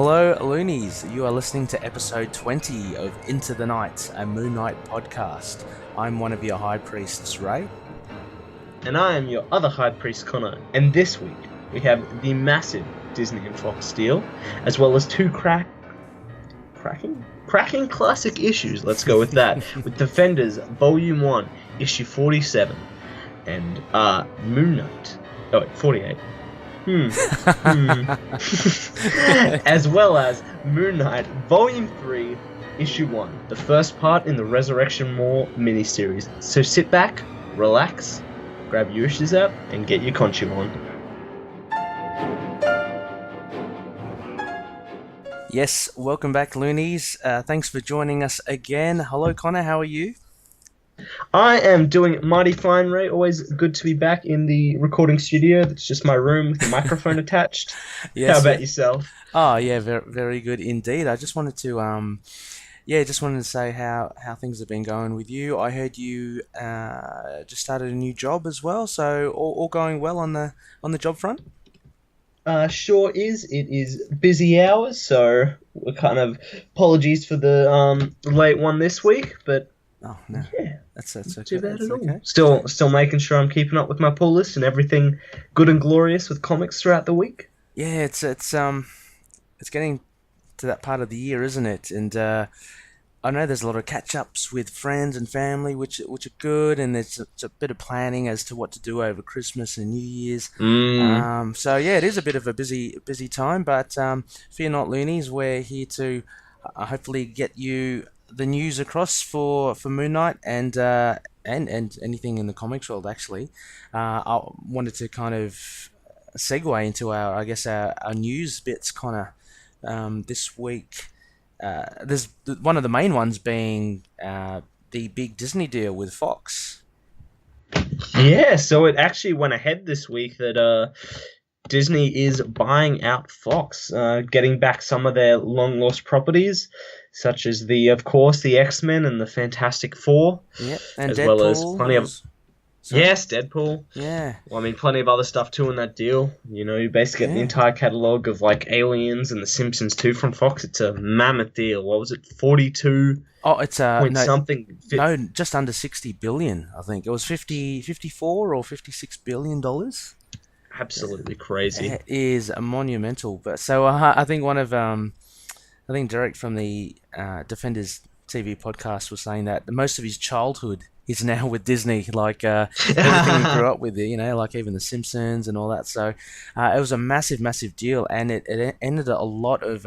Hello, Loonies. You are listening to episode 20 of Into the Night, a Moon Knight podcast. I'm one of your High Priests, Ray. And I am your other High Priest, Connor. And this week, we have the massive Disney and Fox deal, as well as two cracking classic issues, let's go with that, with Defenders Volume 1, Issue 47, and Moon Knight, 48. As well as Moon Knight Volume 3, Issue 1, the first part in the Resurrection War miniseries. So sit back, relax, grab your issues out, and get your Khonshu on. Yes, welcome back, Loonies. Thanks for joining us again. Hello, Connor. How are you? I am doing mighty fine, Ray. Always good to be back in the recording studio. That's just my room with a microphone attached. Yes, How about yourself? Oh, yeah, very, very good indeed. I just wanted to, say how things have been going with you. I heard you just started a new job as well, so all going well on the job front? Sure is. It is busy hours, so we're kind of apologies for the late one this week, but oh no, yeah, that's okay. too bad at all. Okay. Still making sure I'm keeping up with my pull list and everything good and glorious with comics throughout the week. Yeah, it's getting to that part of the year, isn't it? And I know there's a lot of catch-ups with friends and family, which are good, and there's a bit of planning as to what to do over Christmas and New Year's. So yeah, it is a bit of a busy time, but fear not, Loonies. We're here to hopefully get you the news across for Moon Knight and anything in the comics world. Actually, I wanted to kind of segue into our news bits, Connor. This week. There's one of the main ones being the big Disney deal with Fox. Yeah, so it actually went ahead this week that Disney is buying out Fox, getting back some of their long-lost properties, such as of course, the X-Men and the Fantastic Four. Yeah, and as Deadpool well as plenty of... Sorry? Yes, Deadpool. Yeah. Well, I mean, plenty of other stuff too in that deal. You know, you basically get the entire catalogue of, like, Aliens and The Simpsons too from Fox. It's a mammoth deal. What was it, 42 Oh, it's point something? No, just under 60 billion, I think. It was 54 or 56 billion dollars. Absolutely crazy. It is monumental. But so I think I think Derek from the Defenders TV podcast was saying that most of his childhood is now with Disney, like everything we grew up with, you know, like even The Simpsons and all that. So it was a massive deal, and it ended a lot of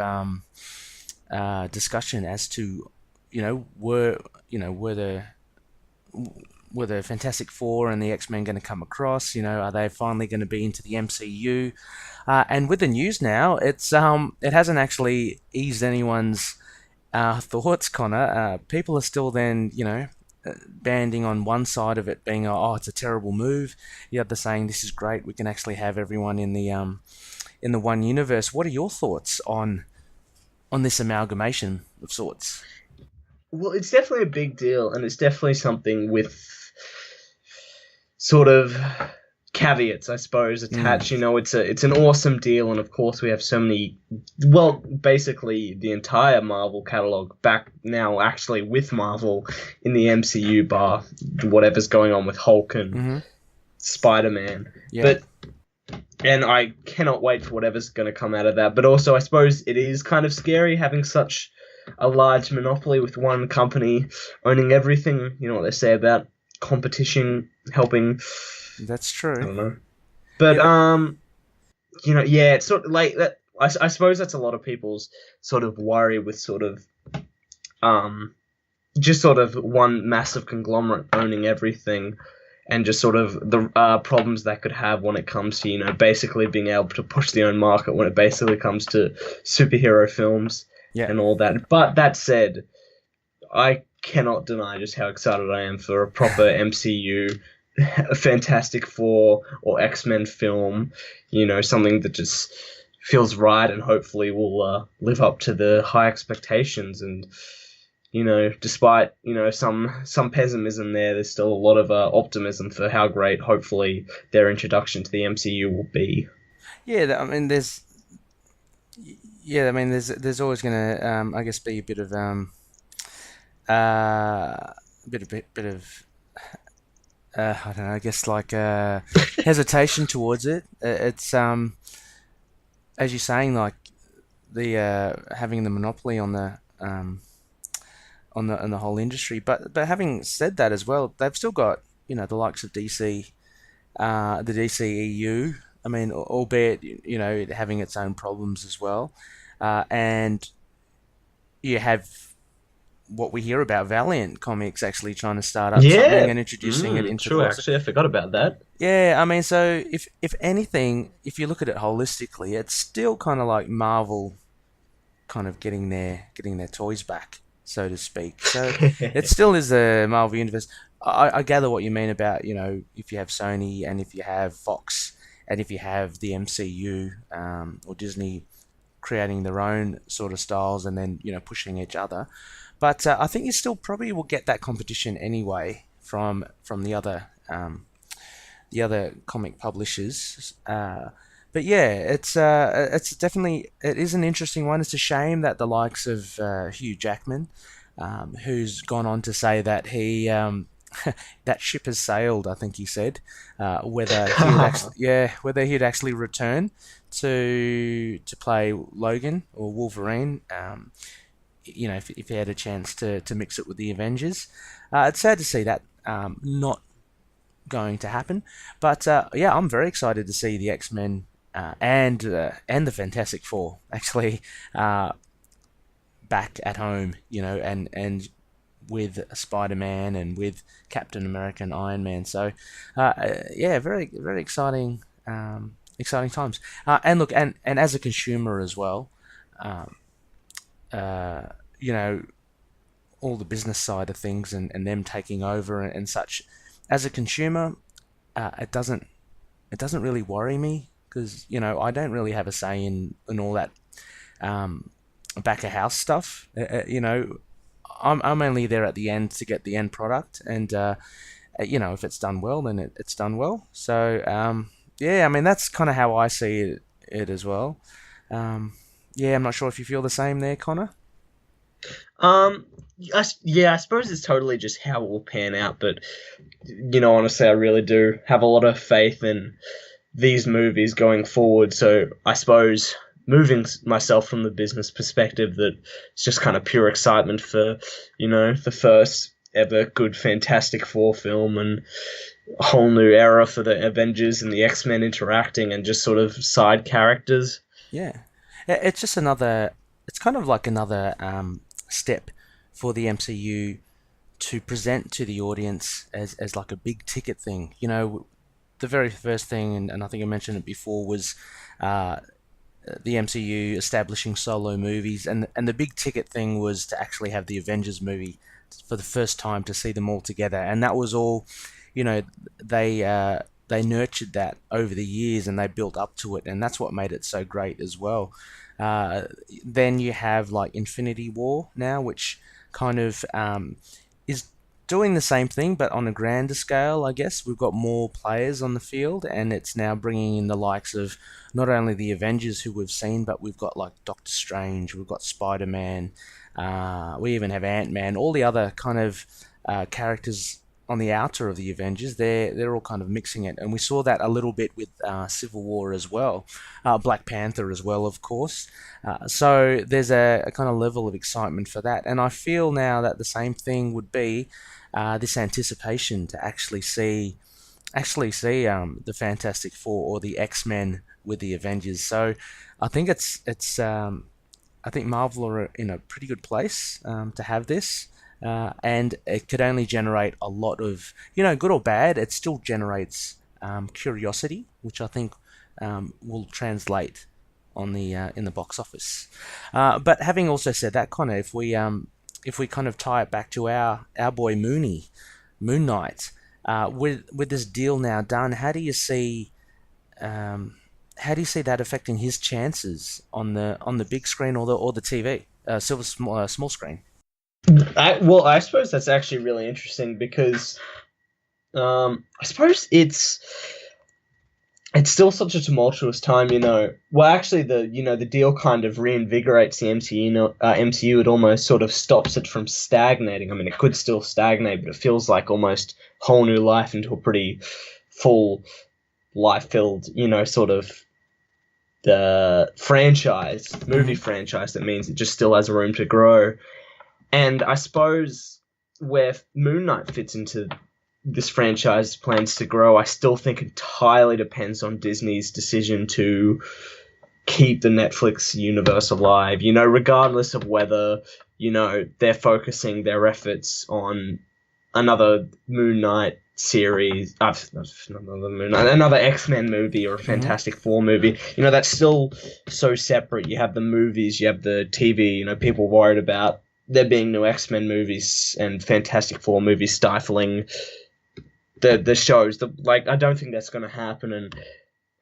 discussion as to, were the Fantastic Four and the X-Men going to come across? Are they finally going to be into the MCU? And with the news now, it hasn't actually eased anyone's thoughts, Connor. People are still then, banding on one side of it being, oh, it's a terrible move. The other saying, this is great. We can actually have everyone in the one universe. What are your thoughts on this amalgamation of sorts? Well, it's definitely a big deal, and it's definitely something with sort of caveats, I suppose, attached. It's an awesome deal, and of course we have so many, well, basically the entire Marvel catalog back now actually with Marvel in the MCU, bar whatever's going on with Hulk and Spider-Man. Yeah. And I cannot wait for whatever's going to come out of that. But also, I suppose it is kind of scary having such a large monopoly with one company owning everything. You know what they say about competition helping. That's true. I don't know. But, it's sort of like that. I suppose that's a lot of people's sort of worry with sort of, just sort of one massive conglomerate owning everything, and just sort of the problems that could have when it comes to, basically being able to push the own market when it basically comes to superhero films and all that. But that said, I cannot deny just how excited I am for a proper MCU, a Fantastic Four or X-Men film, something that just feels right and hopefully will live up to the high expectations. And despite some pessimism there's still a lot of optimism for how great hopefully their introduction to the MCU will be. Yeah, I mean, there's yeah, I mean, there's always gonna, I guess, be a bit of bit of I don't know, I guess like hesitation towards it. It's as you're saying, like the having the monopoly on the whole industry. But having said that as well, they've still got the likes of DC, the DCEU. I mean, albeit it having its own problems as well, and you have what we hear about Valiant Comics actually trying to start up something Yeah, and introducing it into the true. box. Actually, I forgot about that. Yeah, I mean, so if anything, if you look at it holistically, it's still kind of like Marvel kind of getting their toys back, so to speak. So it still is the Marvel universe. I gather what you mean about if you have Sony and if you have Fox and if you have the MCU or Disney creating their own sort of styles and then pushing each other. But I think you still probably will get that competition anyway from the other comic publishers. But yeah, it's definitely it is an interesting one. It's a shame that the likes of Hugh Jackman, who's gone on to say that he that ship has sailed. I think he said whether he'd actually return to play Logan or Wolverine. If he had a chance to mix it with the Avengers, it's sad to see that not going to happen. But yeah, I'm very excited to see the X-Men and the Fantastic Four actually back at home, and with Spider-Man and with Captain America and Iron Man. So yeah, very very exciting, exciting times. And look, and as a consumer as well, um, uh, you know, all the business side of things and them taking over and such. As a consumer, it doesn't really worry me because I don't really have a say in all that um, back of house stuff. I'm only there at the end to get the end product, and if it's done well, then it's done well. So yeah, I mean that's kind of how I see it as well. Um, yeah, I'm not sure if you feel the same there, Connor. Um, yeah, I suppose it's totally just how it will pan out, but honestly, I really do have a lot of faith in these movies going forward. So I suppose moving myself from the business perspective, that it's just kind of pure excitement for the first ever good Fantastic Four film and a whole new era for the Avengers and the X-Men interacting and just sort of side characters. Yeah, it's just another. It's kind of like another step for the MCU to present to the audience as like a big ticket thing. The very first thing, and I think I mentioned it before, was uh, the MCU establishing solo movies, and the big ticket thing was to actually have the Avengers movie for the first time to see them all together, and that was all, you know, they nurtured that over the years and they built up to it, and that's what made it so great as well. Uh, then you have like Infinity War now, which kind of is doing the same thing but on a grander scale, I guess. We've got more players on the field, and it's now bringing in the likes of not only the Avengers who we've seen, but we've got like Doctor Strange, we've got Spider Man, we even have Ant Man, all the other kind of characters on the outer of the Avengers. They're all kind of mixing it, and we saw that a little bit with Civil War as well, Black Panther as well, of course. So there's a kind of level of excitement for that, and I feel now that the same thing would be this anticipation to actually see the Fantastic Four or the X Men with the Avengers. So I think it's I think Marvel are in a pretty good place to have this. And it could only generate a lot of, good or bad, it still generates curiosity, which I think will translate on the in the box office. But having also said that, Connor, if we kind of tie it back to our boy Moon Knight, with this deal now done, how do you see that affecting his chances on the big screen or the TV, small screen? I suppose that's actually really interesting because I suppose it's still such a tumultuous time, you know. Well, actually, the deal kind of reinvigorates the MCU. MCU, it almost sort of stops it from stagnating. I mean, it could still stagnate, but it feels like almost whole new life into a pretty full, life-filled, sort of the movie Hmm. franchise. That means it just still has room to grow. And I suppose where Moon Knight fits into this franchise plans to grow, I still think entirely depends on Disney's decision to keep the Netflix universe alive. Regardless of whether, they're focusing their efforts on another Moon Knight series, another X-Men movie or a Hmm. Fantastic Four movie. That's still so separate. You have the movies, you have the TV. People worried about there being no X-Men movies and Fantastic Four movies stifling the shows. I don't think that's going to happen, and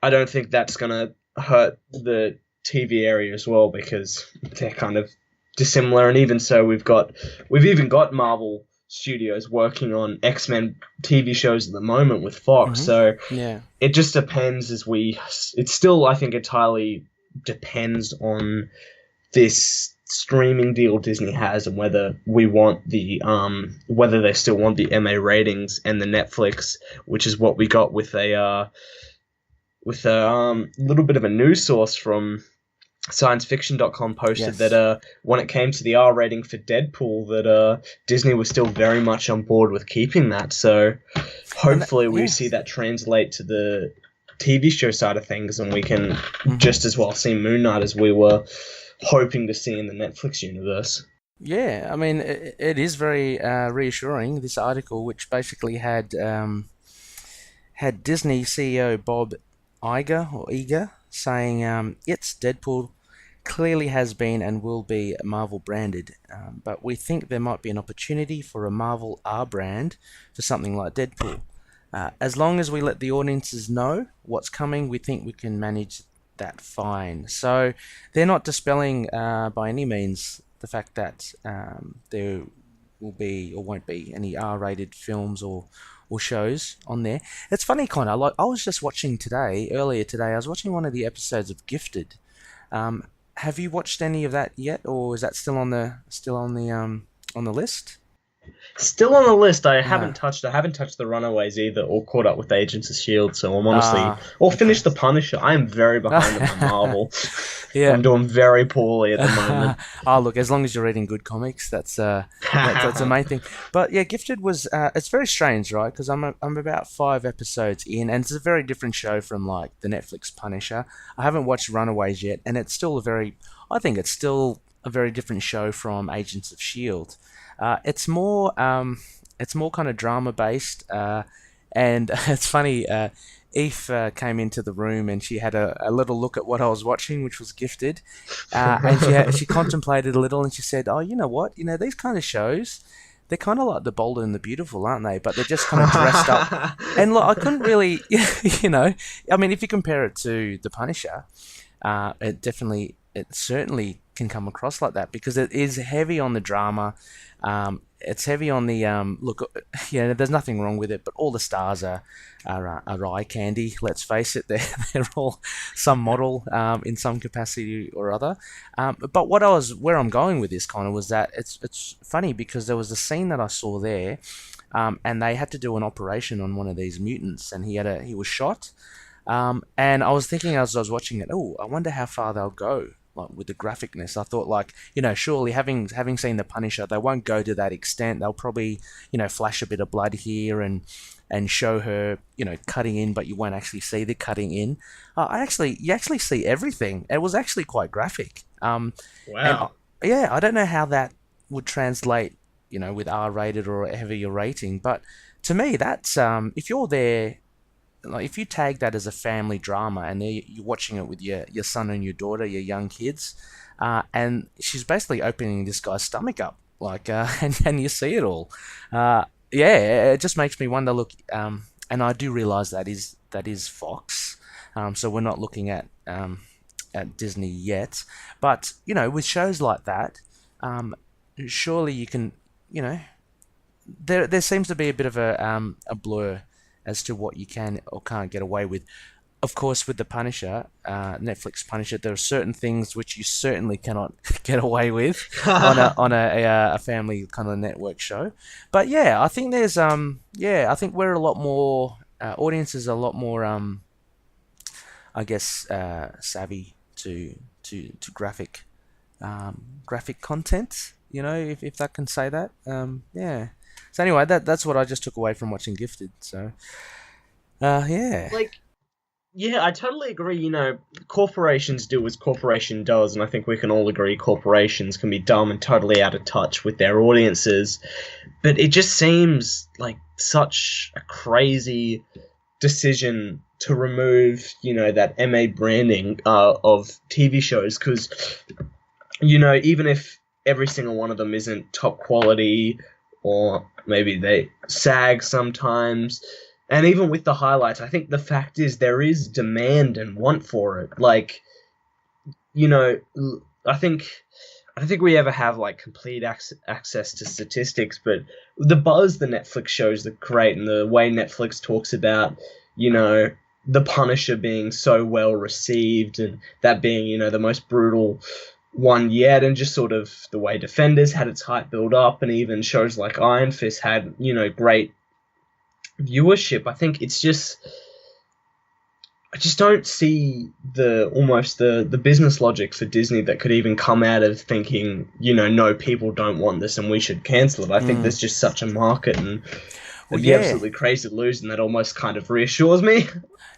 I don't think that's going to hurt the TV area as well because they're kind of dissimilar. And even so, we've even got Marvel Studios working on X-Men TV shows at the moment with Fox. Hmm. So Yeah. it just depends it's still, I think, entirely depends on this streaming deal Disney has and whether we want whether they still want the MA ratings and the Netflix, which is what we got with a little bit of a news source from sciencefiction.com posted that Yes. when it came to the R rating for Deadpool, that Disney was still very much on board with keeping that. So And hopefully we yeah. see that translate to the TV show side of things, and we can Hmm. just as well see Moon Knight as we were hoping to see in the Netflix universe. Yeah, I mean, it is very reassuring, this article, which basically had Disney CEO Bob Iger saying, "It's Deadpool clearly has been and will be Marvel branded, but we think there might be an opportunity for a Marvel R brand for something like Deadpool. As long as we let the audiences know what's coming, we think we can manage that fine." So they're not dispelling by any means the fact that there will be or won't be any R-rated films or shows on there. It's funny, Connor. Like I was just watching earlier today. I was watching one of the episodes of Gifted. Um, have you watched any of that yet, or is that still on the list? Still on the list. I No. haven't touched. I haven't touched the Runaways either, or caught up with Agents of Shield. So I'm honestly, Ah, or okay. finished the Punisher. I am very behind on my Marvel. Yeah. I'm doing very poorly at the moment. Oh, look, as long as you're reading good comics, that's the main thing. But yeah, Gifted was it's very strange, right? Because I'm about 5 episodes in, and it's a very different show from like the Netflix Punisher. I haven't watched Runaways yet, and I think it's still a very different show from Agents of Shield. It's more kind of drama based, and it's funny. Eve came into the room and she had a little look at what I was watching, which was Gifted, and she contemplated a little and she said, "Oh, you know what? These kind of shows, they're kind of like The Bold and the Beautiful, aren't they? But they're just kind of dressed up." And look, I couldn't really, I mean, if you compare it to The Punisher, it certainly can come across like that because it is heavy on the drama. It's heavy on the look. Yeah, there's nothing wrong with it, but all the stars are eye candy. Let's face it, they're all some model in some capacity or other. But where I'm going with this kind of was that it's funny because there was a scene that I saw there, and they had to do an operation on one of these mutants, and he was shot. And I was thinking as I was watching it, oh, I wonder how far they'll go, like with the graphicness. I thought, like, surely having seen the Punisher, they won't go to that extent. They'll probably, flash a bit of blood here and show her, cutting in, but you won't actually see the cutting in. You actually see everything. It was actually quite graphic. And Wow. yeah, I don't know how that would translate, with R-rated or a heavier rating, but to me, that's if you're there, like if you tag that as a family drama and you're watching it with your son and your daughter, your young kids, and she's basically opening this guy's stomach up, like, and you see it all. Yeah, it just makes me wonder. Look, and I do realize that is Fox, so we're not looking at Disney yet, but with shows like that, surely you can, you know, there seems to be a bit of a blur as to what you can or can't get away with. of course, with the Punisher, Netflix Punisher, there are certain things which you certainly cannot get away with on a family kind of network show. But yeah, I think there's I think we're a lot more audiences are a lot more I guess savvy to graphic content. If that can say that. Yeah. So anyway, that's what I just took away from watching Gifted. So yeah. Like, yeah, I totally agree. Corporations do as corporation does, and I think we can all agree corporations can be dumb and totally out of touch with their audiences. But it just seems like such a crazy decision to remove, that MA branding of TV shows, because, even if every single one of them isn't top quality, or maybe they sag sometimes, and even with the highlights, I think the fact is there is demand and want for it. Like, I think I don't think we ever have like complete access to statistics, but the buzz the Netflix shows that create, and the way Netflix talks about, the Punisher being so well received, and that being, the most brutal one yet, and just sort of the way Defenders had its hype build up, and even shows like Iron Fist had, great viewership. I think it's just, I just don't see the business logic for Disney that could even come out of thinking, no, people don't want this and we should cancel it. I think there's just such a market, and it'd be absolutely crazy to lose, and that almost kind of reassures me.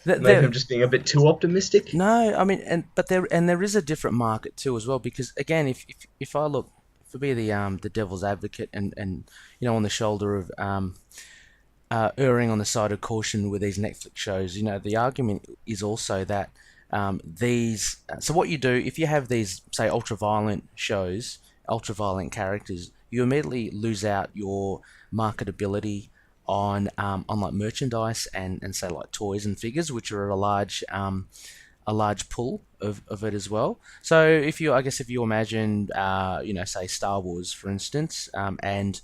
Maybe I'm just being a bit too optimistic. No, I mean, there is a different market too as well, because again, if I look, to be the devil's advocate, and on the shoulder of erring on the side of caution with these Netflix shows, the argument is also that these. So what you do if you have these, say, ultra-violent shows, ultra-violent characters, you immediately lose out your marketability on like merchandise and say like toys and figures, which are a large pool of it as well. So if you imagine say Star Wars, for instance, and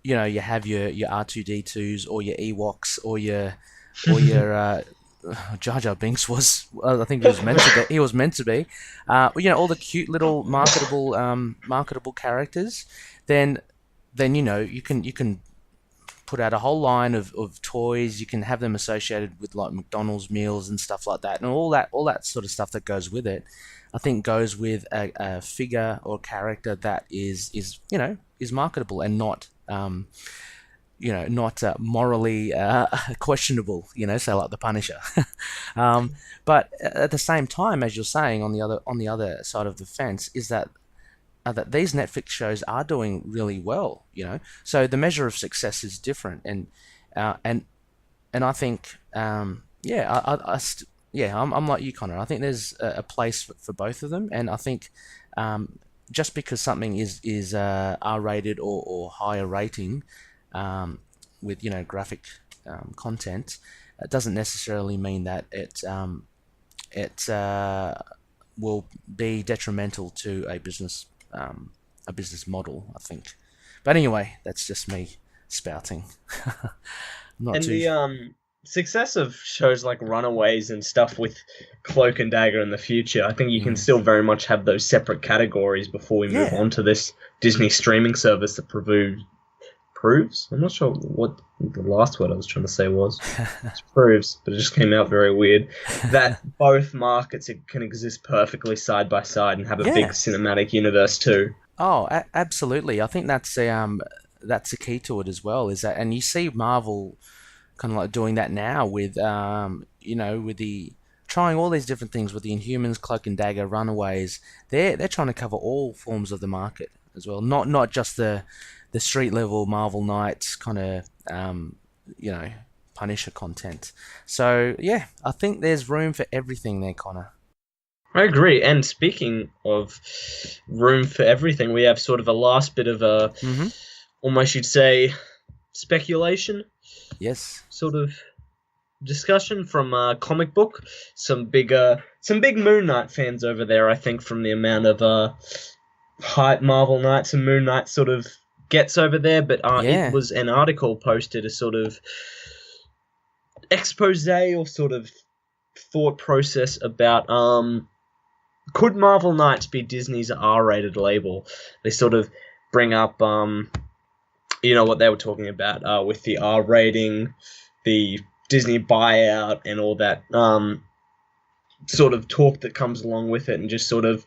you have your R2D2s or your Ewoks or your Jar Jar Binks was, I think he was meant to be, all the cute little marketable characters, then you can put out a whole line of toys. You can have them associated with like McDonald's meals and stuff like that, and all that sort of stuff that goes with it. I think goes with a figure or character that is marketable and not morally questionable. So like the Punisher. But at the same time, as you're saying, on the other side of the fence is that these Netflix shows are doing really well, So the measure of success is different, and I think, I'm like you, Connor. I think there's a place for both of them, and I think just because something is R-rated or higher rating with graphic content, it doesn't necessarily mean that it will be detrimental to a business model, I think. But anyway, that's just me spouting. The success of shows like Runaways and stuff with Cloak and Dagger in the future, I think you can still very much have those separate categories before we move on to this Disney streaming service that proves. I'm not sure what the last word I was trying to say was. It proves, but it just came out very weird. That both markets can exist perfectly side by side and have a big cinematic universe too. Oh, absolutely. I think that's a key to it as well. Is that, and you see Marvel kind of like doing that now with with the trying all these different things with the Inhumans, Cloak and Dagger, Runaways. They're trying to cover all forms of the market as well, not just the street level Marvel Knights kind of Punisher content. So yeah, I think there's room for everything there, Connor. I agree. And speaking of room for everything, we have sort of a last bit of a, almost you'd say, speculation. Yes. Sort of discussion from comic book. Some big Moon Knight fans over there, I think, from the amount of hype Marvel Knights and Moon Knight sort of gets over there. But it was an article posted, a sort of expose or sort of thought process about could Marvel Knights be Disney's R-rated label? They sort of bring up what they were talking about with the R rating, the Disney buyout, and all that sort of talk that comes along with it, and just sort of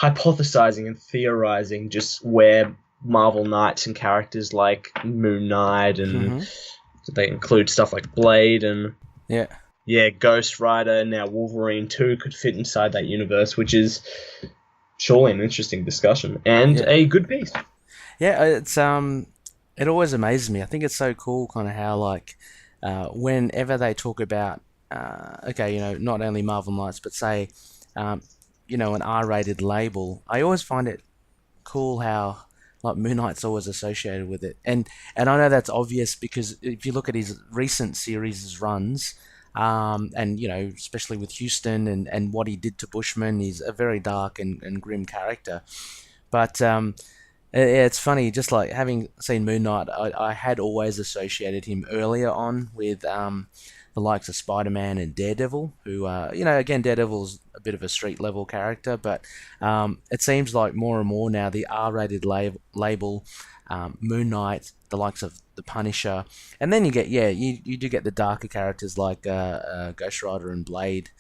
hypothesizing and theorizing just where Marvel Knights and characters like Moon Knight and Mm-hmm. they include stuff like Blade and Yeah. Ghost Rider, now Wolverine 2 could fit inside that universe, which is surely an interesting discussion and Yeah. a good piece. Yeah, it always amazes me. I think it's so cool, kind of how like, whenever they talk about, okay, not only Marvel Knights, but say, um, an R-rated label. I always find it cool how like Moon Knight's always associated with it, and I know that's obvious because if you look at his recent series runs, and especially with Houston and what he did to Bushman, he's a very dark and grim character. But yeah, it's funny, just like having seen Moon Knight, I had always associated him earlier on with the likes of Spider-Man and Daredevil, who, again, Daredevil's a bit of a street level character, but it seems like more and more now the R-rated label, Moon Knight, the likes of the Punisher, and then you get, you do get the darker characters like Ghost Rider and Blade,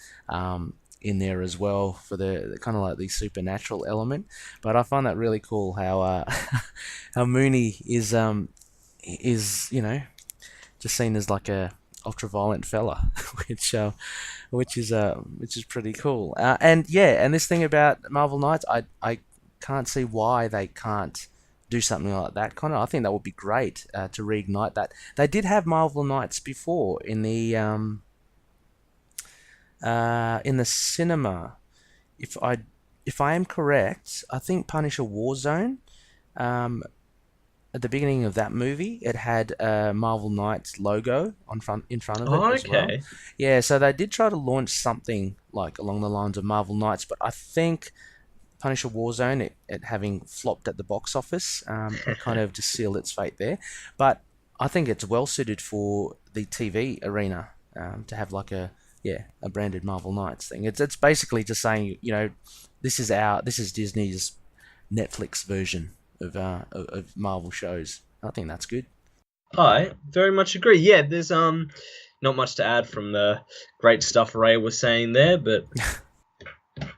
in there as well for the kind of like the supernatural element. But I find that really cool how how Mooney is just seen as like a ultra violent fella, which which is pretty cool. And this thing about Marvel Knights, I can't see why they can't do something like that. Kind of, I think that would be great to reignite that. They did have Marvel Knights before in the cinema. If I am correct, I think Punisher Warzone. Um, at the beginning of that movie, it had a Marvel Knights logo in front of it Oh, as well. okay. Yeah, so they did try to launch something like along the lines of Marvel Knights, but I think Punisher Warzone, it having flopped at the box office, it kind of just sealed its fate there. But I think it's well suited for the TV arena, to have like a branded Marvel Knights thing. It's basically just saying, this is Disney's Netflix version of Marvel shows. I think that's good. I very much agree. Yeah, there's not much to add from the great stuff Ray was saying there, but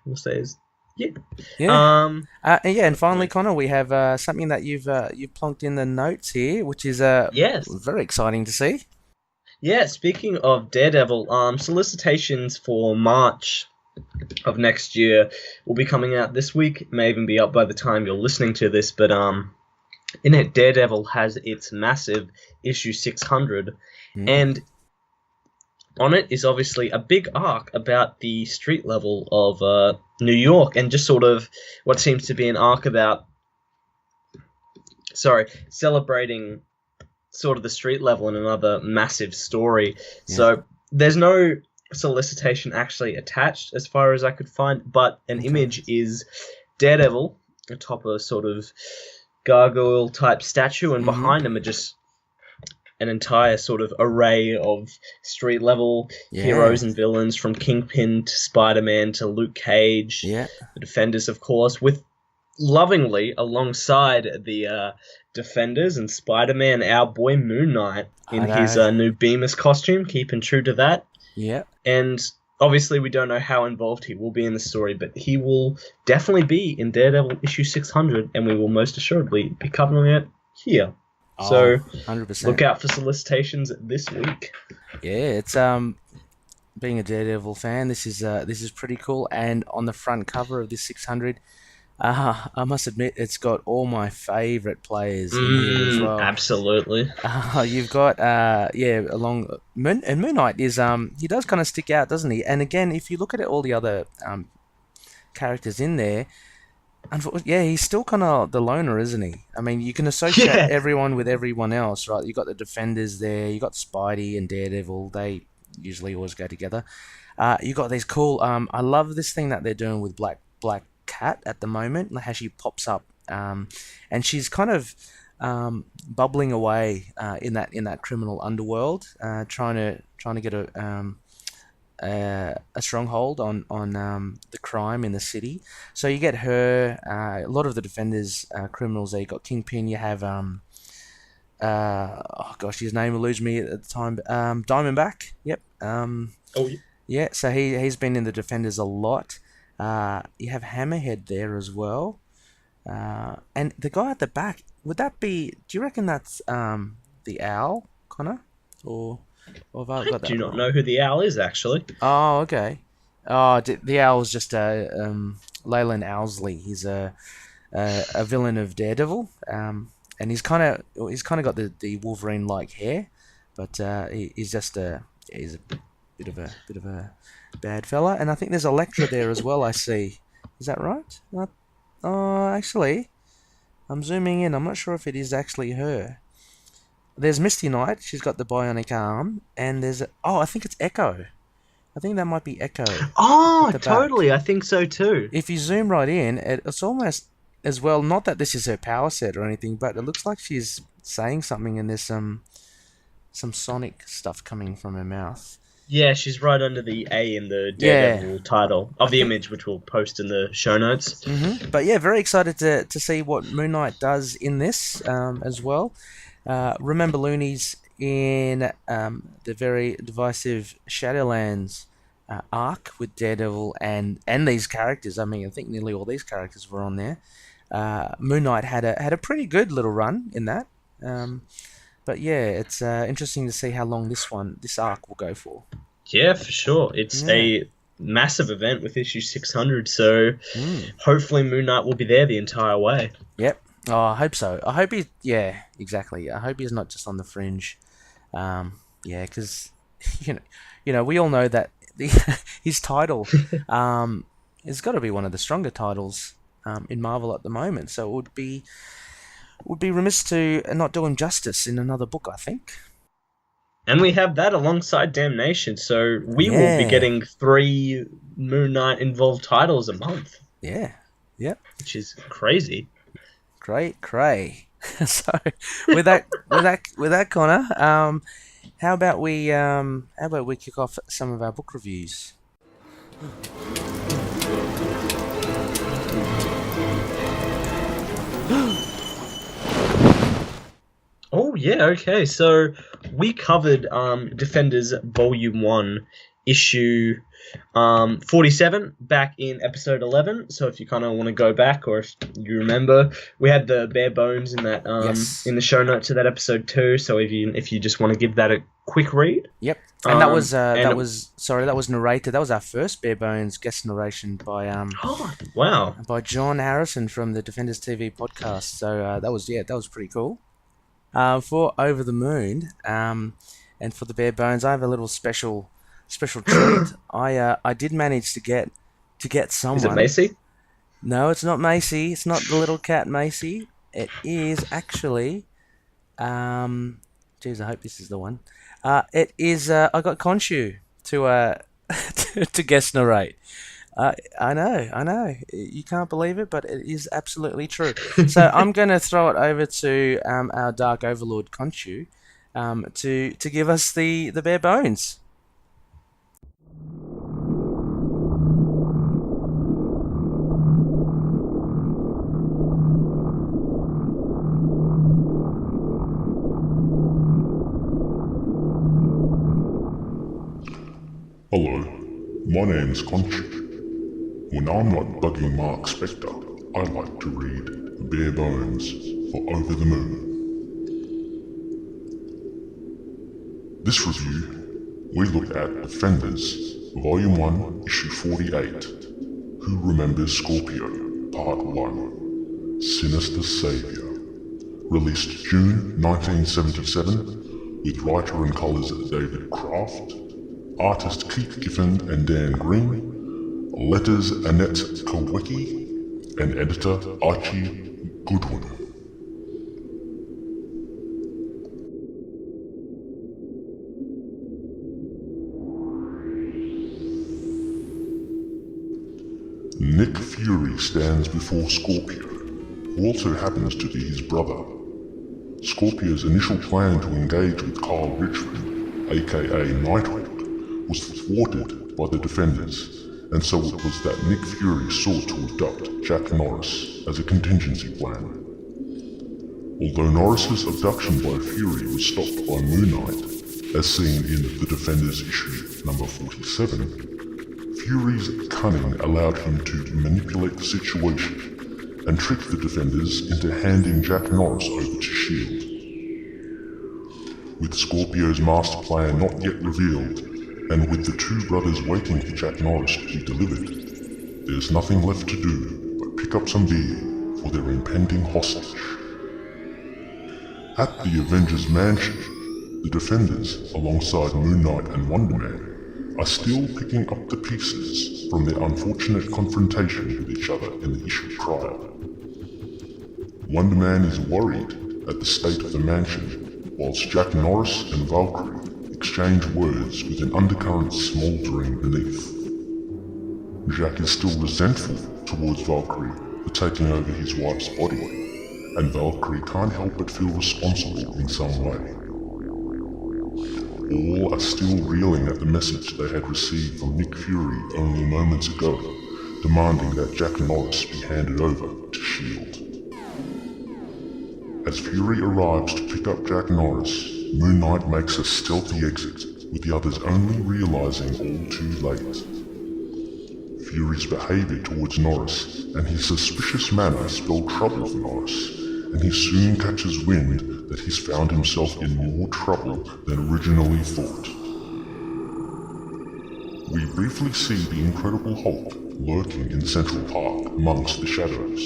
we'll say is yeah. Yeah. Um, And finally, Connor, we have something that you've plunked in the notes here, which is yes. very exciting to see. Yeah, speaking of Daredevil, solicitations for March of next year will be coming out this week. It may even be up by the time you're listening to this, but in it, Daredevil has its massive issue 600, Mm. and on it is obviously a big arc about the street level of New York, and just sort of what seems to be an arc about, celebrating sort of the street level in another massive story. Yeah. So there's no solicitation actually attached as far as I could find, but an Okay. image is Daredevil atop a sort of gargoyle type statue, and Mhm. behind him are just an entire sort of array of street level Yeah. heroes and villains, from Kingpin to Spider-Man to Luke Cage, Yeah. the Defenders, of course, with lovingly alongside the Defenders and Spider-Man, our boy Moon Knight in I his know. new Bemis costume, keeping true to that. Yeah. And obviously, we don't know how involved he will be in the story, but he will definitely be in Daredevil issue 600, and we will most assuredly be covering it here. Oh, So 100%. look out for solicitations this week. Yeah, it's being a Daredevil fan, this is pretty cool. And on the front cover of this 600, I must admit, it's got all my favorite players in here as well. Absolutely. You've got along Moon Knight is he does kind of stick out, doesn't he? And again, if you look at it, all the other characters in there, yeah, he's still kind of the loner, isn't he? I mean, you can associate Yeah. everyone with everyone else, right? You got the Defenders there, you got Spidey and Daredevil. They usually always go together. You got these cool. I love this thing that they're doing with Black Cat at the moment, like how she pops up, and she's kind of bubbling away in that criminal underworld, trying to get a stronghold on the crime in the city. So you get her. A lot of the defenders, criminals. There, you got Kingpin. You have oh gosh, his name eludes me at the time. Diamondback. Yep. Oh, Yeah. So he's been in the defenders a lot. You have Hammerhead there as well. And the guy at the back, would that be? Do you reckon that's the owl, Connor, or have I I got do that not wrong? know who the owl is actually. Oh, okay. Oh, the owl's just Leyland Owlsley. He's a villain of Daredevil. And he's kind of got the Wolverine like hair, but he's just he's a bit of a bad fella. And I think there's Elektra there as well. I see. Is that right? Oh, actually, I'm zooming in. I'm not sure if it is actually her. There's Misty Knight. She's got the bionic arm, and oh, I think it's Echo. I think that might be Echo at Oh, the back. totally. I think so too. If you zoom right in, it's almost as well. Not that this is her power set or anything, but it looks like she's saying something, and there's some sonic stuff coming from her mouth. Yeah, she's right under the A in the Yeah, Daredevil title I of the think. image, which we'll post in the show notes. But yeah, very excited to see what Moon Knight does in this as well. Remember Looney's in the very divisive Shadowlands arc with Daredevil and these characters. I mean, I think nearly all these characters were on there. Moon Knight had a pretty good little run in that. But yeah, it's interesting to see how long this arc will go for. Yeah, for sure. It's Yeah. a massive event with issue 600, so Mm. hopefully Moon Knight will be there the entire way. Yep. Oh, I hope so. I hope he. Yeah, exactly. I hope he's not just on the fringe. Yeah, because you know, we all know that his title has got to be one of the stronger titles in Marvel at the moment. So it would be remiss to not do him justice in another book. I think. And we have that alongside Damnation, so we will be Yeah. getting 3 Moon Knight involved titles a month, Yeah. Yep. which is crazy. Great, cray. So with that, Connor, how about we kick off some of our book reviews? Oh yeah, okay. So we covered Defenders Volume 1 issue 47 back in episode 11. So if you kind of want to go back, or if you remember, we had the bare bones in that Yes. in the show notes of that episode too. So if you just want to give that a quick read. Yep. And that was And that was narrated. That was our first bare bones guest narration oh wow. by John Harrison from the Defenders TV podcast. So that was pretty cool. For Over the Moon, and for the bare bones, I have a little special treat. I did manage to get Is it someone. Macy? No, it's not Macy. It's not the little cat Macy. It is actually. Geez, I hope this is the one. It is. I got Khonshu to to guest narrate. I know. You can't believe it, but it is absolutely true. So I'm going to throw it over to our Dark Overlord Khonshu to give us the bare bones. Hello, my name's Khonshu. When I'm not bugging Mark Spector, I like to read Bare Bones for Over the Moon. This review, we look at Defenders, Volume 1, Issue 48. Who Remembers Scorpio, Part 1. Sinister Savior. Released June 1977, with writer and colours David Kraft, artist Keith Giffen and Dan Green, letters Annette Kowicki, and editor Archie Goodwin. Nick Fury stands before Scorpio, who also happens to be his brother. Scorpio's initial plan to engage with Carl Richmond, aka Nightfall, was thwarted by the Defenders, and so it was that Nick Fury sought to abduct Jack Norris as a contingency plan. Although Norris's abduction by Fury was stopped by Moon Knight, as seen in The Defenders issue number 47, Fury's cunning allowed him to manipulate the situation and trick the Defenders into handing Jack Norris over to S.H.I.E.L.D. With Scorpio's master plan not yet revealed, and with the two brothers waiting for Jack Norris to be delivered, there's nothing left to do but pick up some beer for their impending hostage. At the Avengers Mansion, the Defenders, alongside Moon Knight and Wonder Man, are still picking up the pieces from their unfortunate confrontation with each other in the issue prior. Wonder Man is worried at the state of the mansion, whilst Jack Norris and Valkyrie exchange words with an undercurrent smouldering beneath. Jack is still resentful towards Valkyrie for taking over his wife's body, and Valkyrie can't help but feel responsible in some way. All are still reeling at the message they had received from Nick Fury only moments ago, demanding that Jack Norris be handed over to S.H.I.E.L.D. As Fury arrives to pick up Jack Norris, Moon Knight makes a stealthy exit, with the others only realizing all too late. Fury's behavior towards Norris and his suspicious manner spell trouble for Norris, and he soon catches wind that he's found himself in more trouble than originally thought. We briefly see the Incredible Hulk lurking in Central Park amongst the shadows.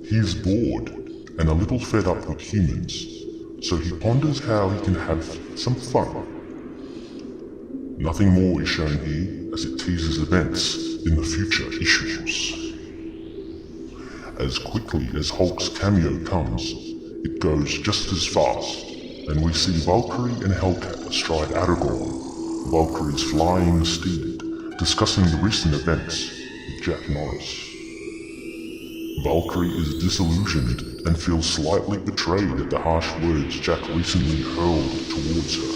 He's bored and a little fed up with humans, so he ponders how he can have some fun. Nothing more is shown here as it teases events in the future issues. As quickly as Hulk's cameo comes, it goes just as fast, and we see Valkyrie and Hellcat astride Aragorn, Valkyrie's flying steed, discussing the recent events with Jack Norris. Valkyrie is disillusioned and feels slightly betrayed at the harsh words Jack recently hurled towards her.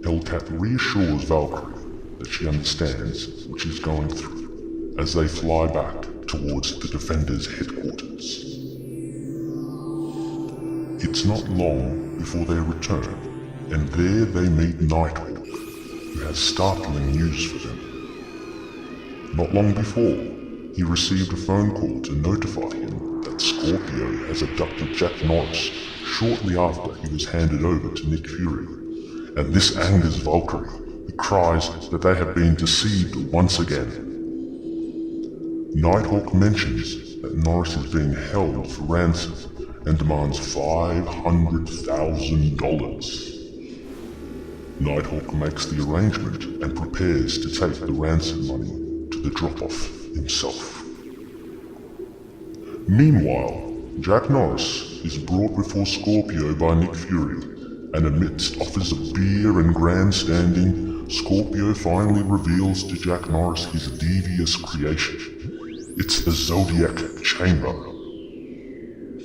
Hellcat reassures Valkyrie that she understands what she's going through as they fly back towards the Defenders' headquarters. It's not long before they return, and there they meet Nighthawk, who has startling news for them. Not long before, he received a phone call to notify him that Scorpio has abducted Jack Norris shortly after he was handed over to Nick Fury, and this angers Valkyrie, who cries that they have been deceived once again. Nighthawk mentions that Norris is being held for ransom and demands $500,000. Nighthawk makes the arrangement and prepares to take the ransom money to the drop-off himself. Meanwhile, Jack Norris is brought before Scorpio by Nick Fury, and amidst offers of beer and grandstanding, Scorpio finally reveals to Jack Norris his devious creation. It's the Zodiac Chamber.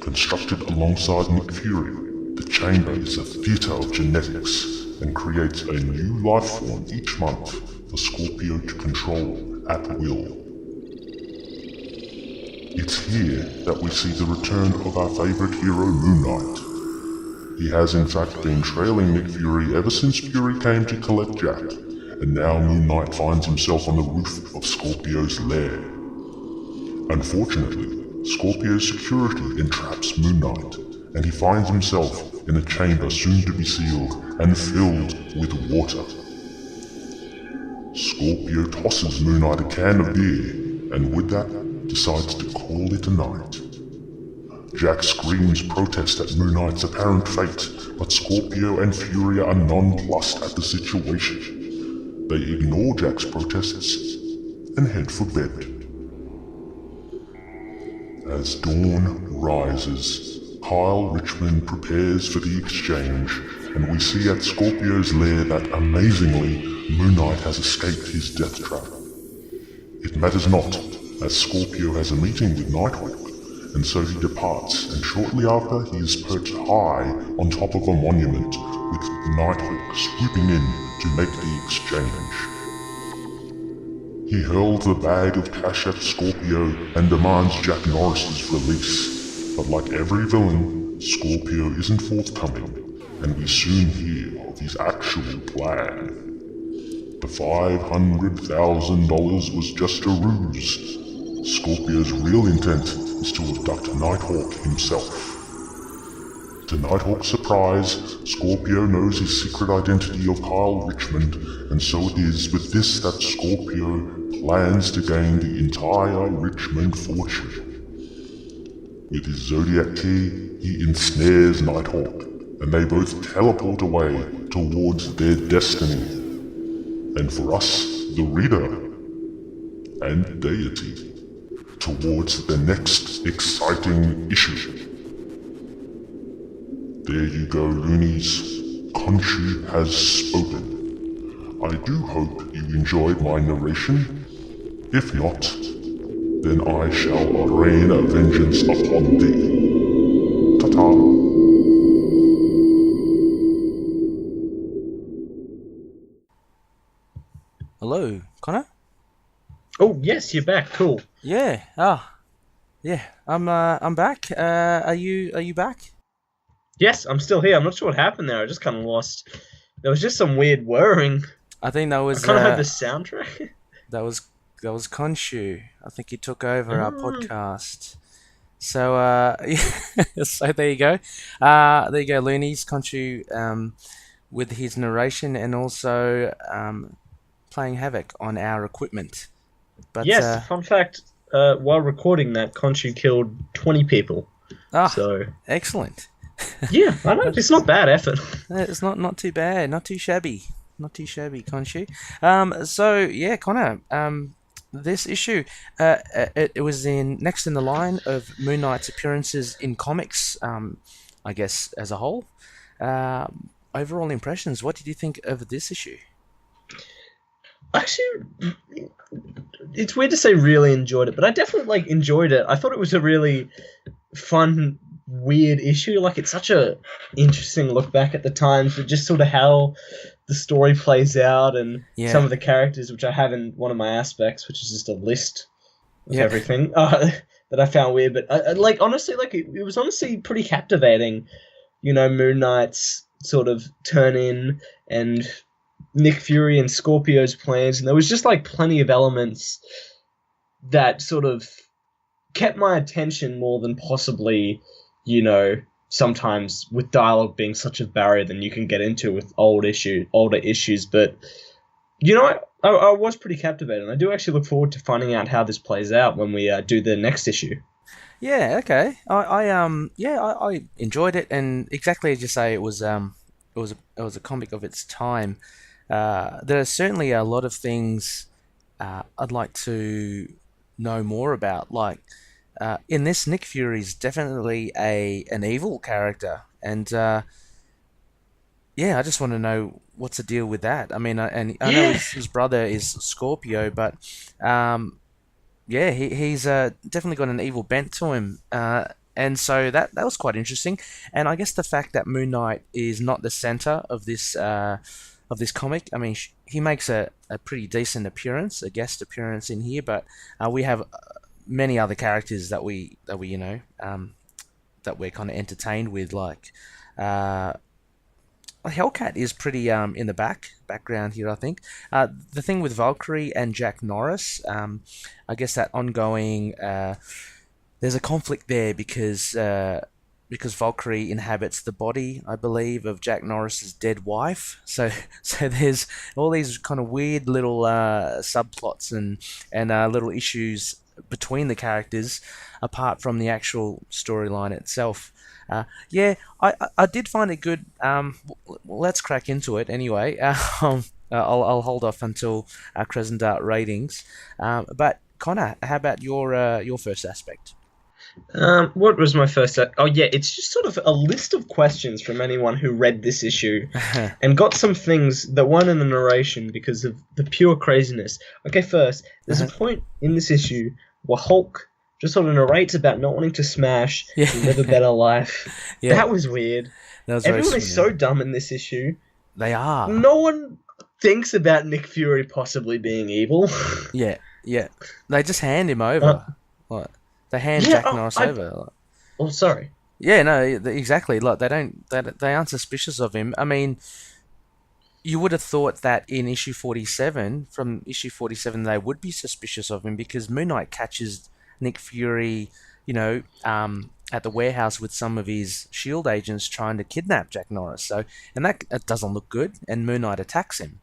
Constructed alongside Nick Fury, the chamber is a theater of genetics and creates a new life form each month for Scorpio to control at will. It's here that we see the return of our favorite hero, Moon Knight. He has in fact been trailing Nick Fury ever since Fury came to collect Jack, and now Moon Knight finds himself on the roof of Scorpio's lair. Unfortunately, Scorpio's security entraps Moon Knight, and he finds himself in a chamber soon to be sealed and filled with water. Scorpio tosses Moon Knight a can of beer, and with that, decides to call it a night. Jack screams protest at Moon Knight's apparent fate, but Scorpio and Fury are nonplussed at the situation. They ignore Jack's protests and head for bed. As dawn rises, Kyle Richmond prepares for the exchange, and we see at Scorpio's lair that, amazingly, Moon Knight has escaped his death trap. It matters not, as Scorpio has a meeting with Nighthawk, and so he departs, and shortly after he is perched high on top of a monument, with Nighthawk swooping in to make the exchange, He hurls the bag of cash at Scorpio and demands Jack Norris's release. But like every villain, Scorpio isn't forthcoming, and we soon hear of his actual plan. The $500,000 was just a ruse. Scorpio's real intent is to abduct Nighthawk himself. To Nighthawk's surprise, Scorpio knows his secret identity of Kyle Richmond, and so it is with this that Scorpio plans to gain the entire Richmond fortune. With his Zodiac key, he ensnares Nighthawk, and they both teleport away towards their destiny. And for us, the reader, and deity, towards the next exciting issue. There you go, loonies. Khonshu has spoken. I do hope you enjoyed my narration. If not, then I shall rain a vengeance upon thee. Ta-ta. Hello, Connor? Oh, yes, you're back. Cool. Yeah. Yeah. I'm back. Are you back? Yes, I'm still here. I'm not sure what happened there. I just kind of lost. There was just some weird whirring. I think that was. I kind of heard the soundtrack. That was Khonshu. I think he took over our podcast. So yeah, so there you go. There you go, loonies. Khonshu with his narration and also playing havoc on our equipment. But yes, fun fact. While recording that, Khonshu killed 20 people. So excellent. Yeah, I know. It's not bad effort. It's not too bad. Not too shabby. Khonshu. So yeah, Connor. This issue, it was next in the line of Moon Knight's appearances in comics. I guess as a whole. Overall impressions. What did you think of this issue? Actually, it's weird to say really enjoyed it, but I definitely enjoyed it. I thought it was a really fun, weird issue. It's such a interesting look back at the times, but just sort of how the story plays out and some of the characters, which I have in one of my aspects, which is just a list of everything that I found weird. But honestly, it was honestly pretty captivating. Moon Knight's sort of turn in and Nick Fury and Scorpio's plans, and there was just plenty of elements that sort of kept my attention more than possibly, sometimes with dialogue being such a barrier than you can get into with older issues. But I was pretty captivated. I do actually look forward to finding out how this plays out when we do the next issue. Yeah, okay. I enjoyed it, and exactly as you say, it was a comic of its time. There are certainly a lot of things I'd like to know more about. In this, Nick Fury's definitely an evil character, and I just want to know what's the deal with that. I mean, I know his brother is Scorpio, but he's definitely got an evil bent to him. And so that was quite interesting. And I guess the fact that Moon Knight is not the center of this comic. I mean, he makes a pretty decent appearance, a guest appearance in here, but we have many other characters that we that we're kind of entertained with. Hellcat is pretty in the background here, I think. The thing with Valkyrie and Jack Norris, I guess that ongoing. There's a conflict there because Valkyrie inhabits the body, I believe, of Jack Norris's dead wife. So there's all these kind of weird little subplots and little issues between the characters, apart from the actual storyline itself. I did find it good. Let's crack into it anyway. I'll hold off until our Crescent Dart ratings. But Connor, how about your first aspect? What was my first? It's just sort of a list of questions from anyone who read this issue and got some things that weren't in the narration because of the pure craziness. Okay, first, there's a point in this issue where Hulk just sort of narrates about not wanting to smash and live a better life. That was weird. Everyone is so dumb in this issue. They are. No one thinks about Nick Fury possibly being evil. Yeah, yeah. They just hand him Uh, over. Like, they hand yeah, Jack Norris over. Like, oh, sorry. yeah, no, exactly. Like they aren't suspicious of him. I mean, you would have thought that in issue 47, from issue 47, they would be suspicious of him because Moon Knight catches Nick Fury, at the warehouse with some of his Shield agents trying to kidnap Jack Norris. So, and that doesn't look good. And Moon Knight attacks him.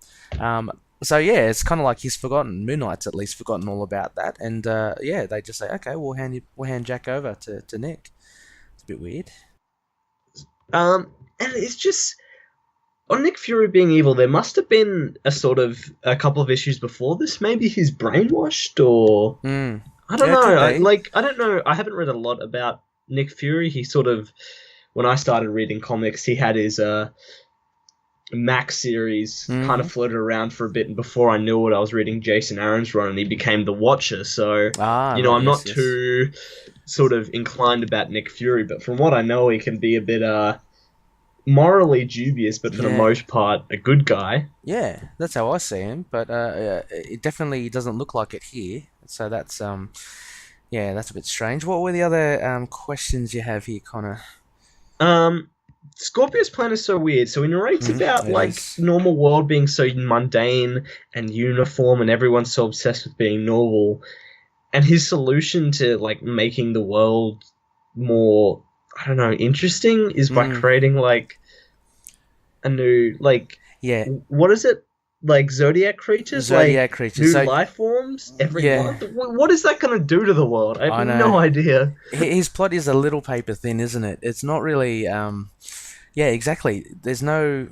So yeah, it's kind of like he's forgotten. Moon Knight's at least forgotten all about that. And yeah, they just say, okay, we'll hand Jack over to Nick. It's a bit weird. And it's just on Nick Fury being evil. There must have been a couple of issues before this. Maybe he's brainwashed, or I don't know. I don't know. I haven't read a lot about Nick Fury. He sort of, when I started reading comics, he had his Max series kind of floated around for a bit, and before I knew it, I was reading Jason Aaron's run, and he became the Watcher. So I'm not too sort of inclined about Nick Fury, but from what I know, he can be a bit morally dubious, but for the most part, a good guy. Yeah, that's how I see him. But it definitely doesn't look like it here. So that's that's a bit strange. What were the other questions you have here, Connor? Scorpio's plan is so weird. So he narrates about normal world being so mundane and uniform, and everyone's so obsessed with being normal. And his solution to like making the world more, I don't know, interesting is by creating like a new what is it? Like Zodiac creatures? Creatures. New life forms every month? What is that going to do to the world? I have no idea. His plot is a little paper thin, isn't it? It's not really... yeah, exactly. There's no...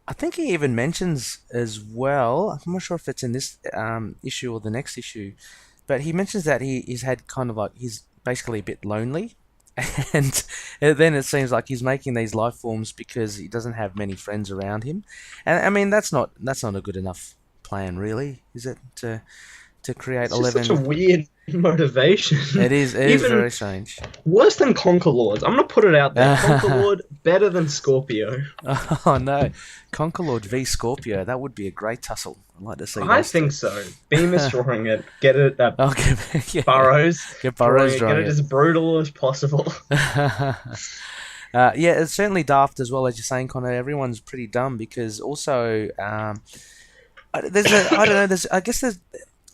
I think he even mentions as well, I'm not sure if it's in this issue or the next issue, but he mentions that he's had kind of like... He's basically a bit lonely. And then it seems like he's making these life forms because he doesn't have many friends around him, and I mean that's not a good enough plan, really, is it? To create 11. It's such a weird motivation. It is very strange. Worse than Conquer Lords. I'm gonna put it out there. Conquer Lord better than Scorpio. Oh no, Conquer Lord v Scorpio. That would be a great tussle. I'd like to see. I think so. Bemis drawing it. Get it. Burrows. Get Burrows drawing it. Get it as brutal as possible. Yeah, it's certainly daft as well, as you're saying, Connor. Everyone's pretty dumb because also there's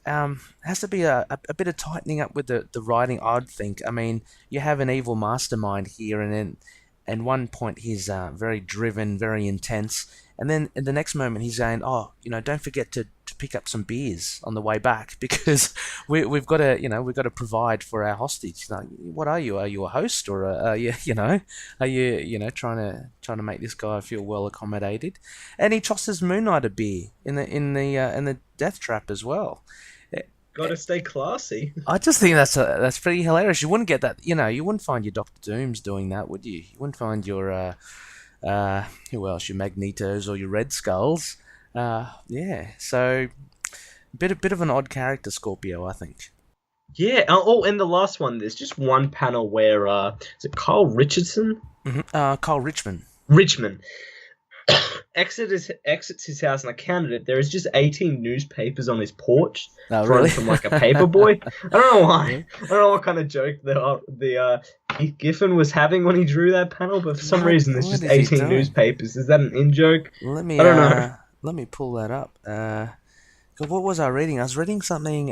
has to be a bit of tightening up with the writing, I'd think. I mean, you have an evil mastermind here, and then at one point he's very driven, very intense, and then in the next moment he's saying, "Oh, don't forget to pick up some beers on the way back because we've got to provide for our hostage." Like, what are you? Are you a host, or are you trying to make this guy feel well accommodated? And he tosses Moon Knight a beer in the death trap as well. Got to stay classy. I just think that's pretty hilarious. You wouldn't get that, you wouldn't find your Doctor Dooms doing that, would you? You wouldn't find your who else? Your Magnetos or your Red Skulls. Yeah. So bit of an odd character, Scorpio, I think. Yeah. Oh, and the last one. There's just one panel where is it Carl Richardson? Carl Richmond. Exits his house, and I counted it. There is just 18 newspapers on his porch, thrown really? From like a paper boy. I don't know why. I don't know what kind of joke the Keith Giffen was having when he drew that panel, but for some reason there's just 18 newspapers. Is that an in-joke? I don't know. Let me pull that up. What was I reading? I was reading something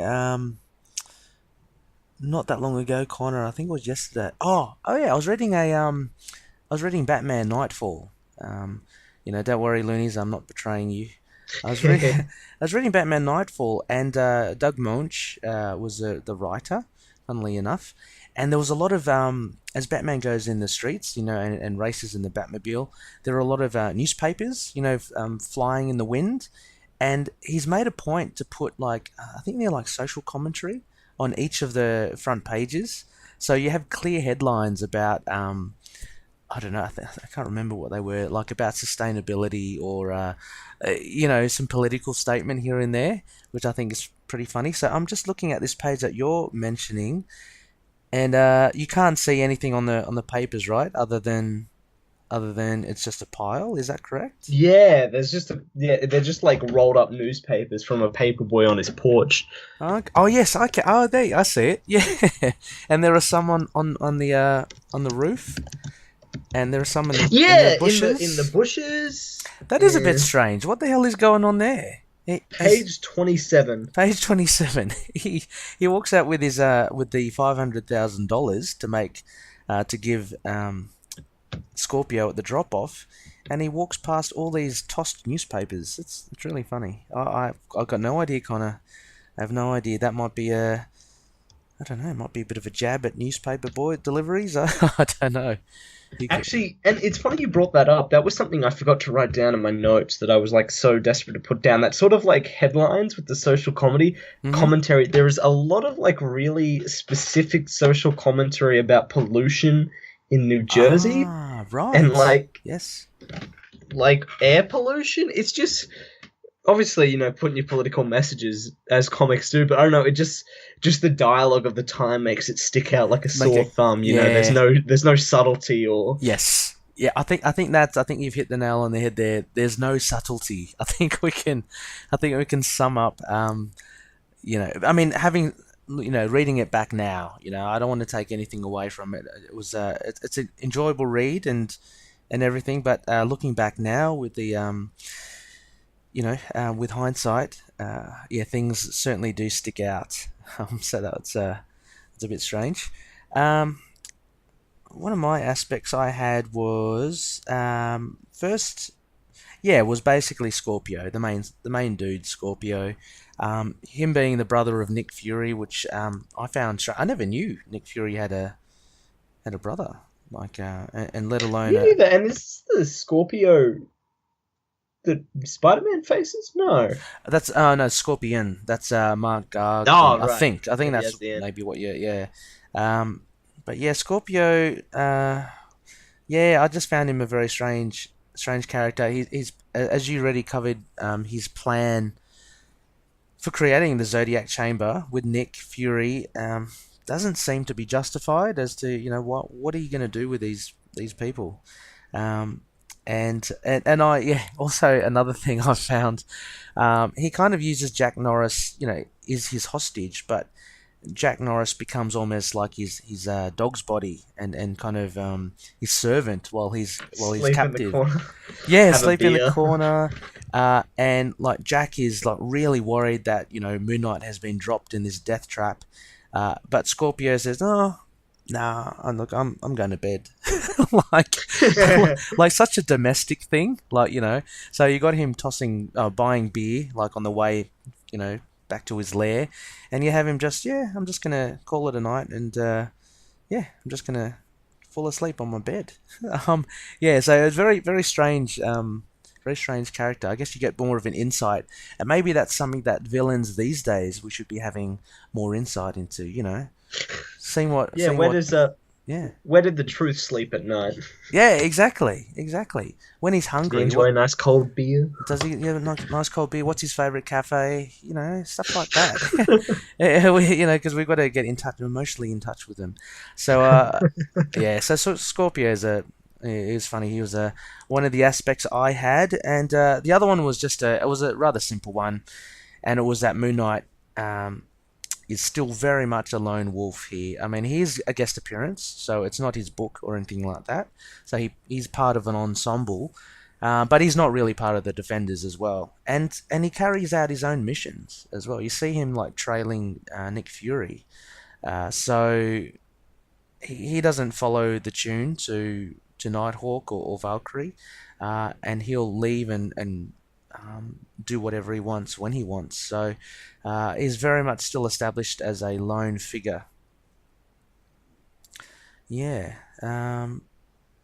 not that long ago, Connor. I think it was yesterday. Oh yeah, I was reading Batman Nightfall. Don't worry, loonies, I'm not betraying you. I was reading Batman Nightfall, and Doug Moench was the writer, funnily enough. And there was a lot of, as Batman goes in the streets, and races in the Batmobile, there are a lot of newspapers, flying in the wind. And he's made a point to put, I think they're like social commentary on each of the front pages. So you have clear headlines about... I don't know, I can't remember what they were, like about sustainability or, some political statement here and there, which I think is pretty funny. So I'm just looking at this page that you're mentioning, and you can't see anything on the papers, right? Other than other than it's just a pile. Is that correct? Yeah, they're just like rolled up newspapers from a paperboy on his porch. Oh yes, okay. Oh, there, I see it. Yeah, and there are some on the roof, and there are some in the Yeah, in the bushes. bushes. That is a bit strange. What the hell is going on there? Page 27. Page 27. He walks out with his with the $500,000 to make to give Scorpio at the drop off, and he walks past all these tossed newspapers. It's really funny. I've got no idea, Connor. I have no idea. That might be I don't know. It might be a bit of a jab at newspaper boy deliveries. I don't know. Actually, and it's funny you brought that up. That was something I forgot to write down in my notes that I was like so desperate to put down. That sort of like headlines with the social comedy commentary. There is a lot of like really specific social commentary about pollution in New Jersey Ah, right. and Yes. like air pollution. It's just obviously, putting your political messages as comics do, but I don't know, it just the dialogue of the time makes it stick out like a sore thumb. There's no subtlety or Yes. Yeah, I think you've hit the nail on the head there. There's no subtlety. I think we can sum up I mean having reading it back now, I don't want to take anything away from it. It was it's an enjoyable read and everything, but looking back now with the with hindsight, yeah, things certainly do stick out. So that's it's a bit strange. Um, One of my aspects I had was first, yeah, was basically Scorpio, the main dude, Scorpio. Him being the brother of Nick Fury, which I found I never knew Nick Fury had a brother, like, and let alone me neither. And this is the Scorpio that Spider-Man faces? No. that's no, Scorpion. That's Mark Garg. Oh, I right. think Maybe that's at the end. maybe what you yeah. But yeah, Scorpio. Yeah, I just found him a very strange character. He's as you already covered, his plan for creating the Zodiac Chamber with Nick Fury doesn't seem to be justified as to what are you going to do with these people. Um, and I yeah also another thing I found, he kind of uses Jack Norris, is his hostage, but Jack Norris becomes almost like his dog's body and kind of his servant while he's Sleep in the captive. corner. Yeah, Have a sleep in the beer. corner, and like Jack is like really worried that Moon Knight has been dropped in this death trap, but Scorpio says, "Oh, nah, I'm going to bed," like like such a domestic thing, like So you got him buying beer like on the way, back to his lair, and you have him I'm just gonna call it a night, and yeah, I'm just gonna fall asleep on my bed. Yeah, so it's very strange character. I guess you get more of an insight, and maybe that's something that villains these days we should be having more insight into. Seeing what, Yeah, seeing where what, does yeah, where did the truth sleep at night? yeah, exactly. When he's Does he hungry, enjoy a nice cold beer? does he have a nice cold beer? What's his favorite cafe? Stuff like that. Yeah, because we've got to get in touch, emotionally in touch with him. So, yeah. So Scorpio is funny. He was one of the aspects I had, and the other one was it was a rather simple one, and it was that Moon Knight is still very much a lone wolf here. I mean, he's a guest appearance, so it's not his book or anything like that. So he's part of an ensemble. But he's not really part of the Defenders as well, and he carries out his own missions as well. You see him like trailing Nick Fury, so he doesn't follow the tune to Nighthawk or Valkyrie, and he'll leave and do whatever he wants when he wants. So he's very much still established as a lone figure. Yeah.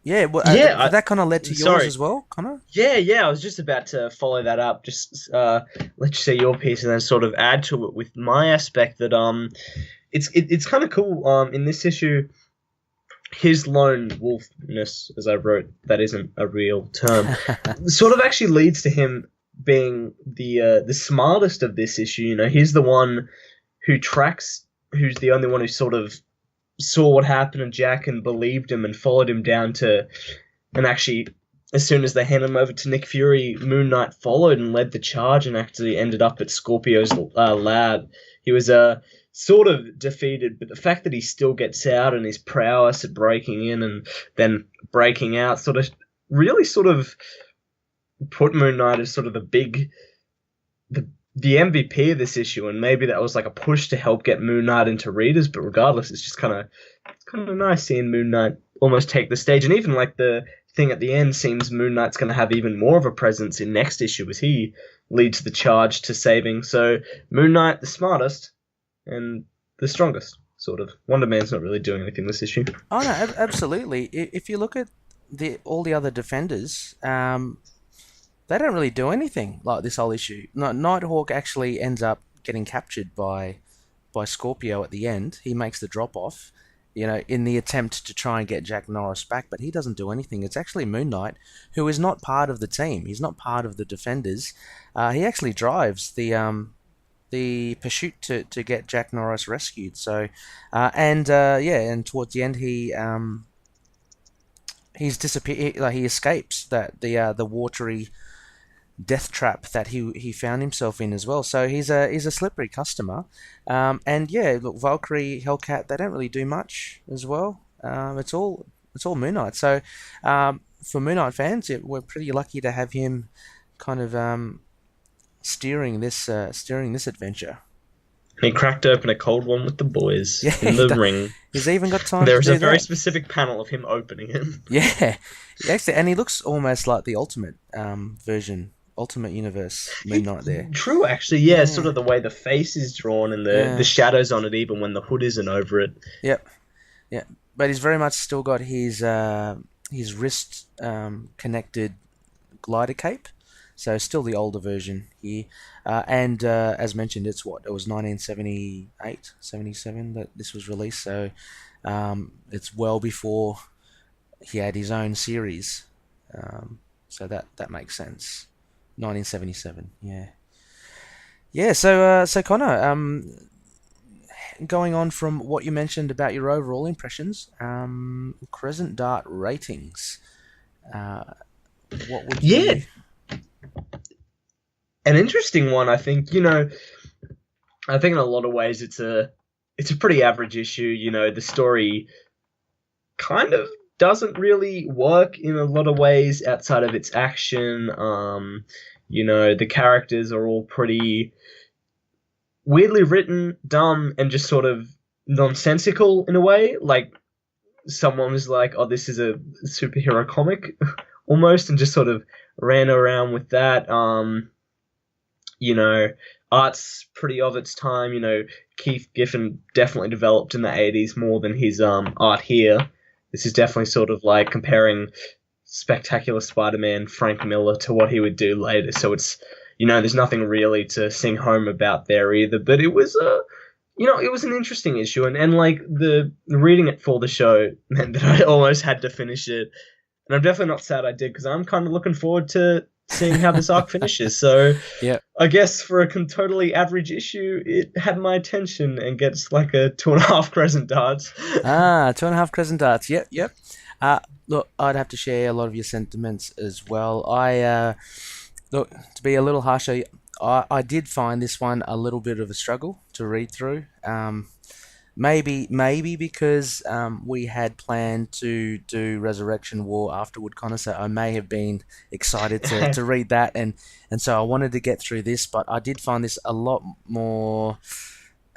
Yeah, well, Yeah, that kind of led to yours sorry. as well, Connor? Yeah. I was just about to follow that up. Just let you say your piece and then sort of add to it with my aspect that it's kind of cool. In this issue, his lone wolfness, as I wrote, that isn't a real term, sort of actually leads to him being the smartest of this issue. He's the one who's the only one who sort of saw what happened to Jack and believed him and followed him down to And actually, as soon as they handed him over to Nick Fury, Moon Knight followed and led the charge and actually ended up at Scorpio's lab. He was sort of defeated, but the fact that he still gets out and his prowess at breaking in and then breaking out really sort of put Moon Knight as sort of the MVP of this issue, and maybe that was like a push to help get Moon Knight into readers. But regardless, it's just kind of nice seeing Moon Knight almost take the stage, and even like the thing at the end seems Moon Knight's going to have even more of a presence in next issue as he leads the charge to saving. So Moon Knight, the smartest and the strongest, sort of. Wonder Man's not really doing anything this issue. Oh no, absolutely. If you look at all the other defenders, they don't really do anything like this whole issue. Nighthawk actually ends up getting captured by Scorpio at the end. He makes the drop off, in the attempt to try and get Jack Norris back, but he doesn't do anything. It's actually Moon Knight, who is not part of the team. He's not part of the defenders. He actually drives the pursuit to get Jack Norris rescued. So, and towards the end he's disappeared. Like he escapes the watery death trap that he found himself in as well. So he's a slippery customer. And yeah, look, Valkyrie, Hellcat, they don't really do much as well. It's all Moon Knight. So for Moon Knight fans, we're pretty lucky to have him kind of steering this adventure. He cracked open a cold one with the boys in the ring. He's even got time. There's a very specific panel of him opening it. Yeah, actually, and he looks almost like the Ultimate version, Ultimate Universe Moon Knight there. True, actually, yeah, sort of the way the face is drawn and the shadows on it, even when the hood isn't over it. Yep, yeah, but he's very much still got his wrist connected glider cape. So still the older version here. And as mentioned, it was 1978, 77 that this was released. So it's well before he had his own series. So that makes sense. 1977, yeah. Yeah, so Connor, going on from what you mentioned about your overall impressions, Crescent Dart ratings. What would you... Yeah. An interesting one, I think. I think in a lot of ways it's a pretty average issue. The story kind of doesn't really work in a lot of ways outside of its action. The characters are all pretty weirdly written, dumb, and just sort of nonsensical in a way. Like someone was like, "Oh, this is a superhero comic," almost, and just sort of ran around with that. Art's pretty of its time. Keith Giffen definitely developed in the 80s more than his art here. This is definitely sort of like comparing Spectacular Spider-Man Frank Miller to what he would do later. So it's, there's nothing really to sing home about there either. But it was it was an interesting issue, and like the reading it for the show meant that I almost had to finish it. And I'm definitely not sad I did, because I'm kind of looking forward to seeing how this arc finishes. So yeah, I guess for a totally average issue, it had my attention and gets like a 2.5 crescent darts. 2.5 crescent darts. Yep. Look, I'd have to share a lot of your sentiments as well. Look, to be a little harsher, I did find this one a little bit of a struggle to read through. Maybe because we had planned to do Resurrection War afterward, Connor, so I may have been excited to read that, and so I wanted to get through this, but I did find this a lot more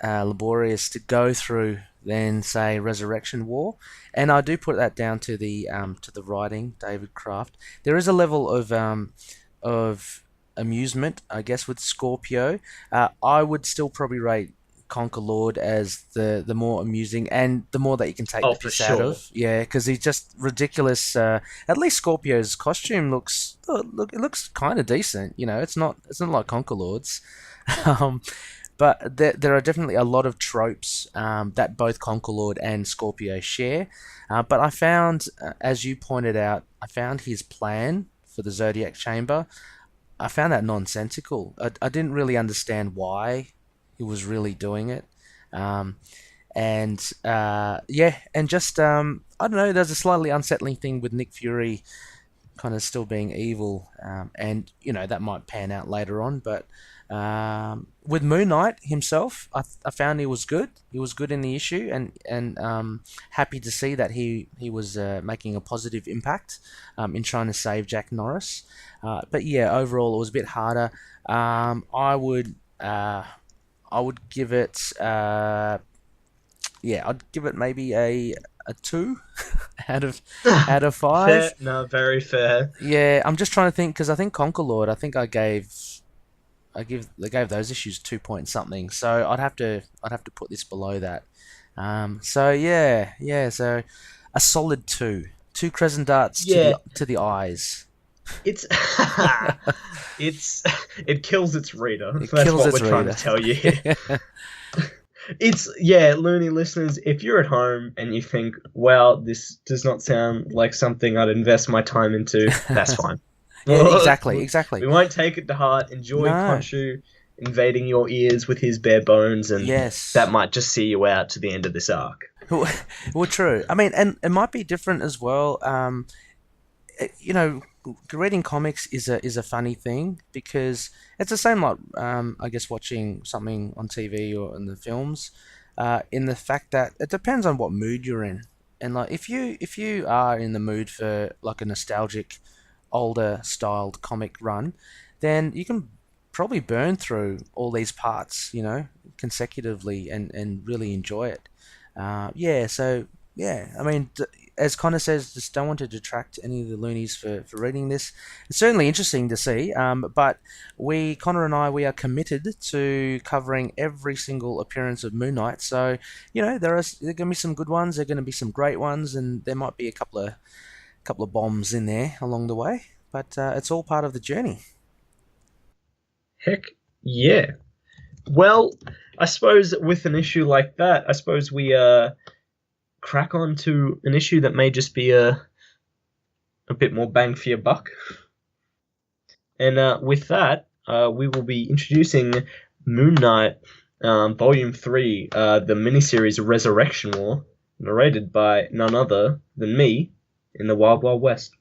laborious to go through than, say, Resurrection War, and I do put that down to the writing, David Kraft. There is a level of amusement, I guess, with Scorpio. I would still probably rate Conquer Lord as the more amusing and the more that you can take the piss out of. Yeah, because he's just ridiculous. At least Scorpio's costume looks kind of decent. It's not like Conquer Lord's. But there are definitely a lot of tropes that both Conquer Lord and Scorpio share. But I found, as you pointed out, his plan for the Zodiac Chamber. I found that nonsensical. I didn't really understand why he was really doing it. And just I don't know. There's a slightly unsettling thing with Nick Fury kind of still being evil, and that might pan out later on. But with Moon Knight himself, I found he was good. He was good in the issue, and happy to see that he was making a positive impact in trying to save Jack Norris. But yeah, overall it was a bit harder. I would give it I'd give it maybe a 2 out of Fair, 5. no, very fair. Yeah, I'm just trying to think because I think Conquer Lord, I think they gave those issues 2 point something. So I'd have to put this below that. So yeah, so a solid 2, 2 crescent darts Yeah, to the eyes. it's it kills its reader. It That's kills what its we're trying reader. to tell you here. It's yeah, loony listeners. If you're at home and you think, "Wow, this does not sound like something I'd invest my time into," that's fine. Yeah, exactly. We won't take it to heart. Enjoy No. Khonshu invading your ears with his bare bones, and that Yes. might just see you out to the end of this arc. Well, true. I mean, and it might be different as well. You know, reading comics is a funny thing because it's the same like I guess watching something on TV or in the films. In the fact that it depends on what mood you're in, and like if you are in the mood for like a nostalgic, older styled comic run, then you can probably burn through all these parts, consecutively and really enjoy it. Yeah, so yeah, I mean, as Connor says, just don't want to detract any of the loonies for reading this. It's certainly interesting to see, but Connor and I, we are committed to covering every single appearance of Moon Knight. So, there are going to be some good ones, there are going to be some great ones, and there might be a couple of bombs in there along the way. But it's all part of the journey. Heck yeah. Well, I suppose with an issue like that, I suppose we crack on to an issue that may just be a bit more bang for your buck. And with that, we will be introducing Moon Knight, Volume 3, the miniseries Resurrection War, narrated by none other than me in the Wild Wild West.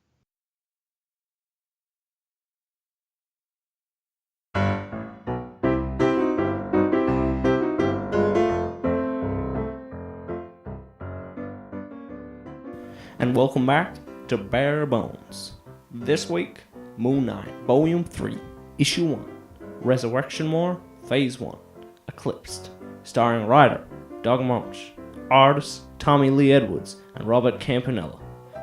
And welcome back to Bare Bones. This week, Moon Knight, Volume 3, Issue 1, Resurrection War, Phase 1, Eclipsed, starring writer Doug March, artists Tommy Lee Edwards and Robert Campanella,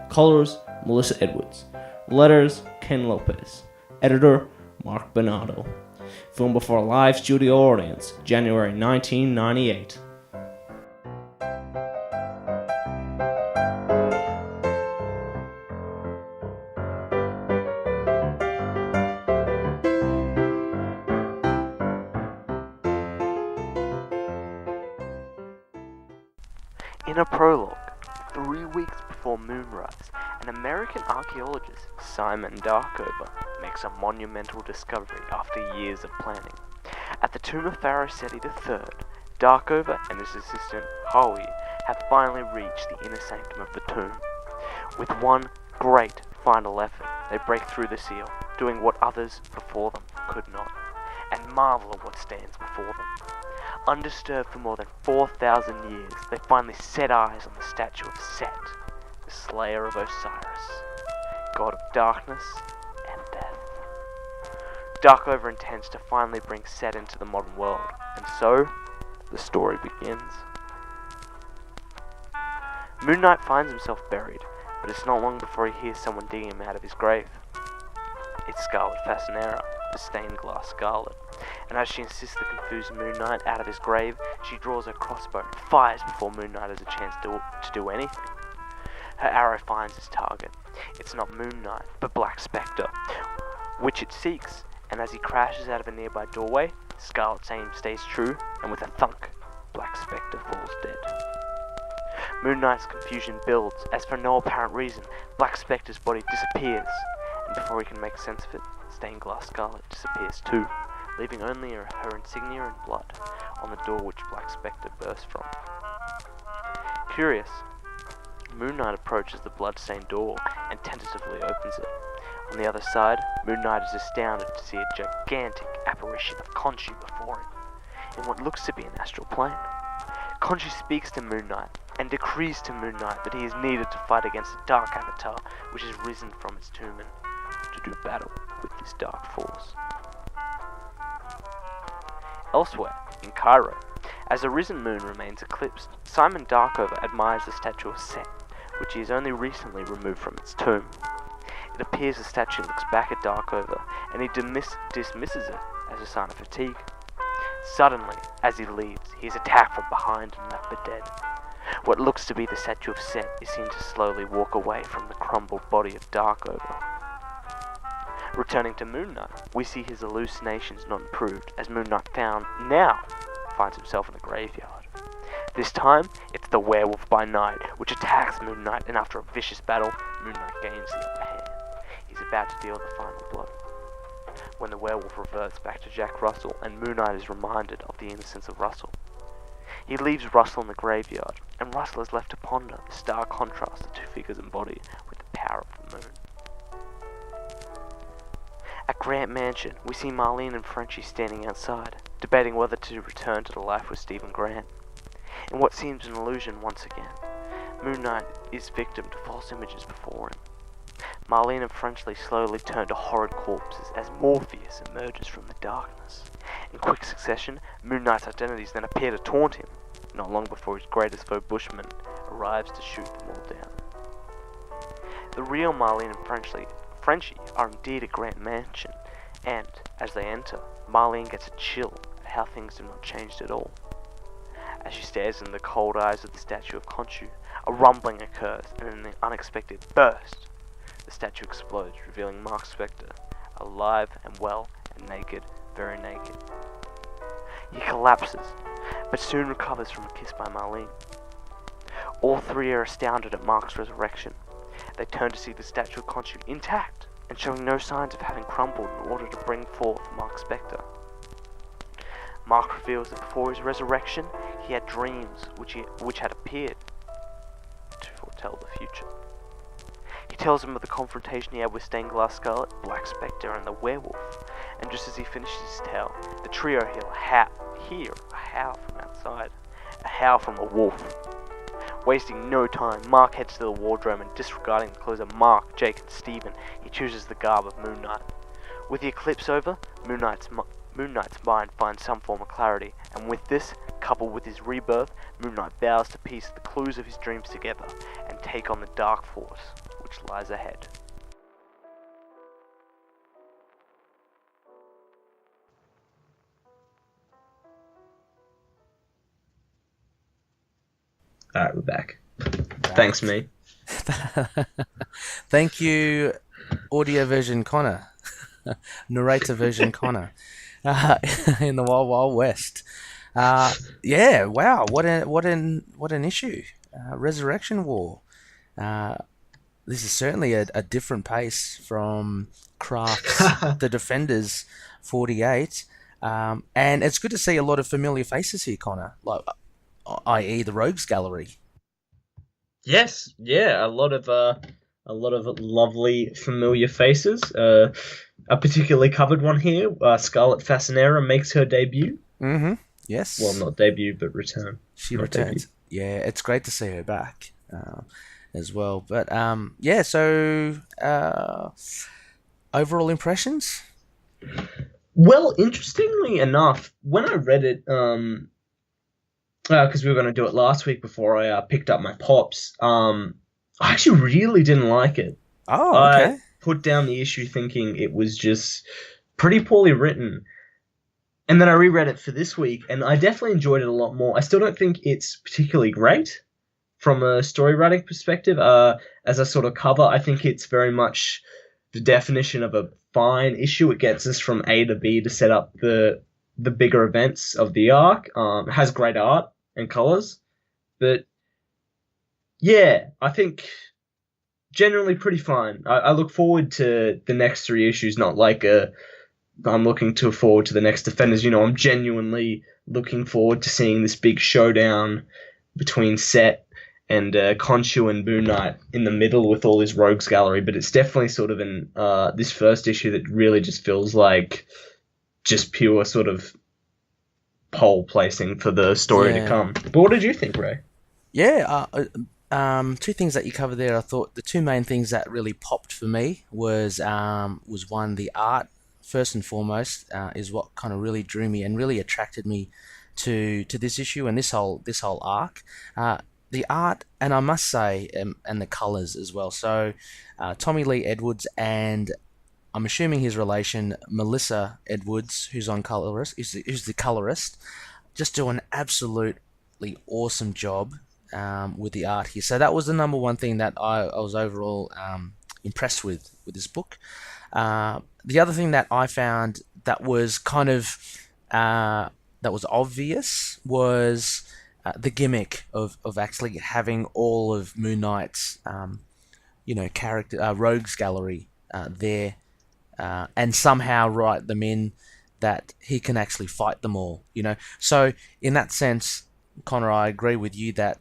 colors Melissa Edwards, letters Ken Lopez, editor Mark Bernardo. Filmed before a live studio audience, January 1998. In a prologue, 3 weeks before moonrise, an American archaeologist, Simon Darkover, makes a monumental discovery after years of planning. At the tomb of Pharaoh Seti III, Darkover and his assistant, Howie, have finally reached the inner sanctum of the tomb. With one great final effort, they break through the seal, doing what others before them could not, and marvel at what stands before them. Undisturbed for more than 4,000 years, they finally set eyes on the statue of Set, the slayer of Osiris, god of darkness and death. Darkover intends to finally bring Set into the modern world, and so, the story begins. Moon Knight finds himself buried, but it's not long before he hears someone digging him out of his grave. It's Scarlet Fascinera, the stained glass Scarlet, and as she insists to confuse Moon Knight out of his grave, she draws her crossbow and fires before Moon Knight has a chance to do anything. Her arrow finds its target. It's not Moon Knight, but Black Spectre, which it seeks, and as he crashes out of a nearby doorway, Scarlet's aim stays true, and with a thunk, Black Spectre falls dead. Moon Knight's confusion builds, as for no apparent reason, Black Spectre's body disappears, and before he can make sense of it, Stained Glass Scarlet disappears too, leaving only her insignia and blood on the door which Black Spectre burst from. Curious, Moon Knight approaches the bloodstained door and tentatively opens it. On the other side, Moon Knight is astounded to see a gigantic apparition of Khonshu before him, in what looks to be an astral plane. Khonshu speaks to Moon Knight and decrees to Moon Knight that he is needed to fight against the Dark Avatar, which has risen from its tomb, and to do battle with this dark force. Elsewhere, in Cairo, as the risen moon remains eclipsed, Simon Darkover admires the statue of Set, which he has only recently removed from its tomb. It appears the statue looks back at Darkover, and he dismisses it as a sign of fatigue. Suddenly, as he leaves, he is attacked from behind and left for dead. What looks to be the statue of Set is seen to slowly walk away from the crumbled body of Darkover. Returning to Moon Knight, we see his hallucinations not improved, as Moon Knight now finds himself in a graveyard. This time, it's the werewolf by night, which attacks Moon Knight, and after a vicious battle, Moon Knight gains the upper hand. He's about to deal the final blow, when the werewolf reverts back to Jack Russell, and Moon Knight is reminded of the innocence of Russell. He leaves Russell in the graveyard, and Russell is left to ponder the stark contrast the two figures embody with the power of the moon. At Grant Mansion, we see Marlene and Frenchie standing outside, debating whether to return to the life with Stephen Grant. In what seems an illusion once again, Moon Knight is victim to false images before him. Marlene and Frenchie slowly turn to horrid corpses as Morpheus emerges from the darkness. In quick succession, Moon Knight's identities then appear to taunt him, not long before his greatest foe Bushman arrives to shoot them all down. The real Marlene and Frenchie are indeed at Grant Mansion, and, as they enter, Marlene gets a chill at how things have not changed at all. As she stares in the cold eyes of the statue of Khonshu, a rumbling occurs, and in an unexpected burst, the statue explodes, revealing Mark Spector, alive and well and naked, very naked. He collapses, but soon recovers from a kiss by Marlene. All three are astounded at Mark's resurrection. They turn to see the statue of Khonshu intact and showing no signs of having crumbled in order to bring forth Mark Spector. Mark reveals that before his resurrection, he had dreams which had appeared to foretell the future. He tells him of the confrontation he had with Stained Glass Scarlet, Black Spectre, and the werewolf, and just as he finishes his tale, the trio hear a howl from outside, a howl from a wolf. Wasting no time, Mark heads to the wardrobe and, disregarding the clothes of Mark, Jake, and Steven, he chooses the garb of Moon Knight. With the eclipse over, Moon Knight's mind finds some form of clarity, and with this, coupled with his rebirth, Moon Knight vows to piece the clues of his dreams together and take on the dark force which lies ahead. Alright, we're back. Thanks, me. Thank you, audio version Connor, narrator version Connor, in the Wild Wild West. Yeah, wow, what an issue. Resurrection War. This is certainly a different pace from Kraft's The Defenders 48, and it's good to see a lot of familiar faces here, Connor, like i.e. the Rogues Gallery. Yes, yeah, a lot of lovely familiar faces. A particularly covered one here, Scarlet Fascinera makes her debut. Mm-hmm. Yes. Well, not debut, but return. She not returns. Debut. Yeah, it's great to see her back as well. But yeah, so overall impressions? Well, interestingly enough, when I read it, because we were going to do it last week before I picked up my pops, I actually really didn't like it. Oh, okay. I put down the issue thinking it was just pretty poorly written. And then I reread it for this week, and I definitely enjoyed it a lot more. I still don't think it's particularly great from a story writing perspective. As a sort of cover, I think it's very much the definition of a fine issue. It gets us from A to B to set up the bigger events of the arc. It has great art and colors, but yeah, I think generally pretty fine. I look forward to the next three issues, not like I'm looking forward to the next Defenders. You know, I'm genuinely looking forward to seeing this big showdown between Set and Khonshu and Moon Knight in the middle with all his rogues gallery. But it's definitely sort of in this first issue that really just feels like just pure sort of pole placing for the story to Yeah. come. But what did you think, Ray? Yeah, two things that you covered there. I thought the two main things that really popped for me was one, the art. First and foremost, is what kind of really drew me and really attracted me to this issue and this whole arc. The art, and I must say, and the colors as well. So, Tommy Lee Edwards and I'm assuming his relation Melissa Edwards, who's the colorist, just do an absolutely awesome job with the art here. So that was the number one thing that I was overall impressed with this book. The other thing that I found that was kind of that was obvious was the gimmick of actually having all of Moon Knight's character rogues gallery there, and somehow write them in that he can actually fight them all. So in that sense, Connor, I agree with you that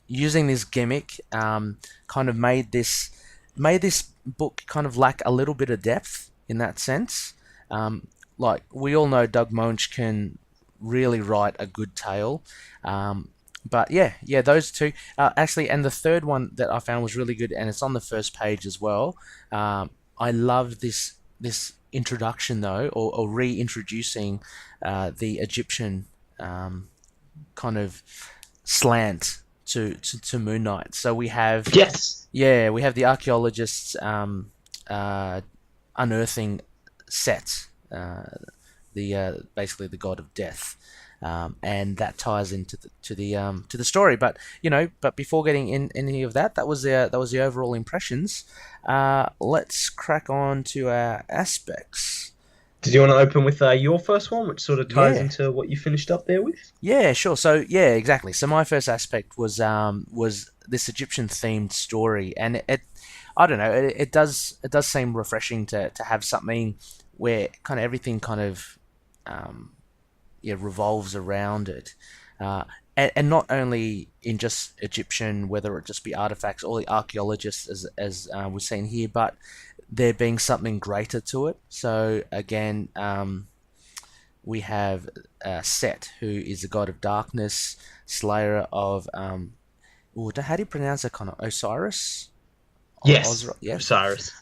using this gimmick kind of made this book kind of lack a little bit of depth in that sense. Like we all know, Doug Moench can really write a good tale. But yeah, those two actually, and the third one that I found was really good, and it's on the first page as well. I love this introduction though, or reintroducing the Egyptian kind of slant to Moon Knight. So we have we have the archaeologists unearthing Set, the basically the god of death, and that ties into the story. But before getting in any of that, that was the overall impressions. Let's crack on to our aspects. Did you want to open with your first one, which sort of ties Yeah. into what you finished up there with? Yeah, sure. So yeah, exactly. So my first aspect was this Egyptian themed story, and it I don't know, it does seem refreshing to have something where kind of everything kind of revolves around it, and not only in just Egyptian, whether it just be artifacts or the archaeologists as we've seen here, but there being something greater to it. So again, we have Set, who is the god of darkness, slayer of how do you pronounce it, Connor? Osiris? Yes, Yeah.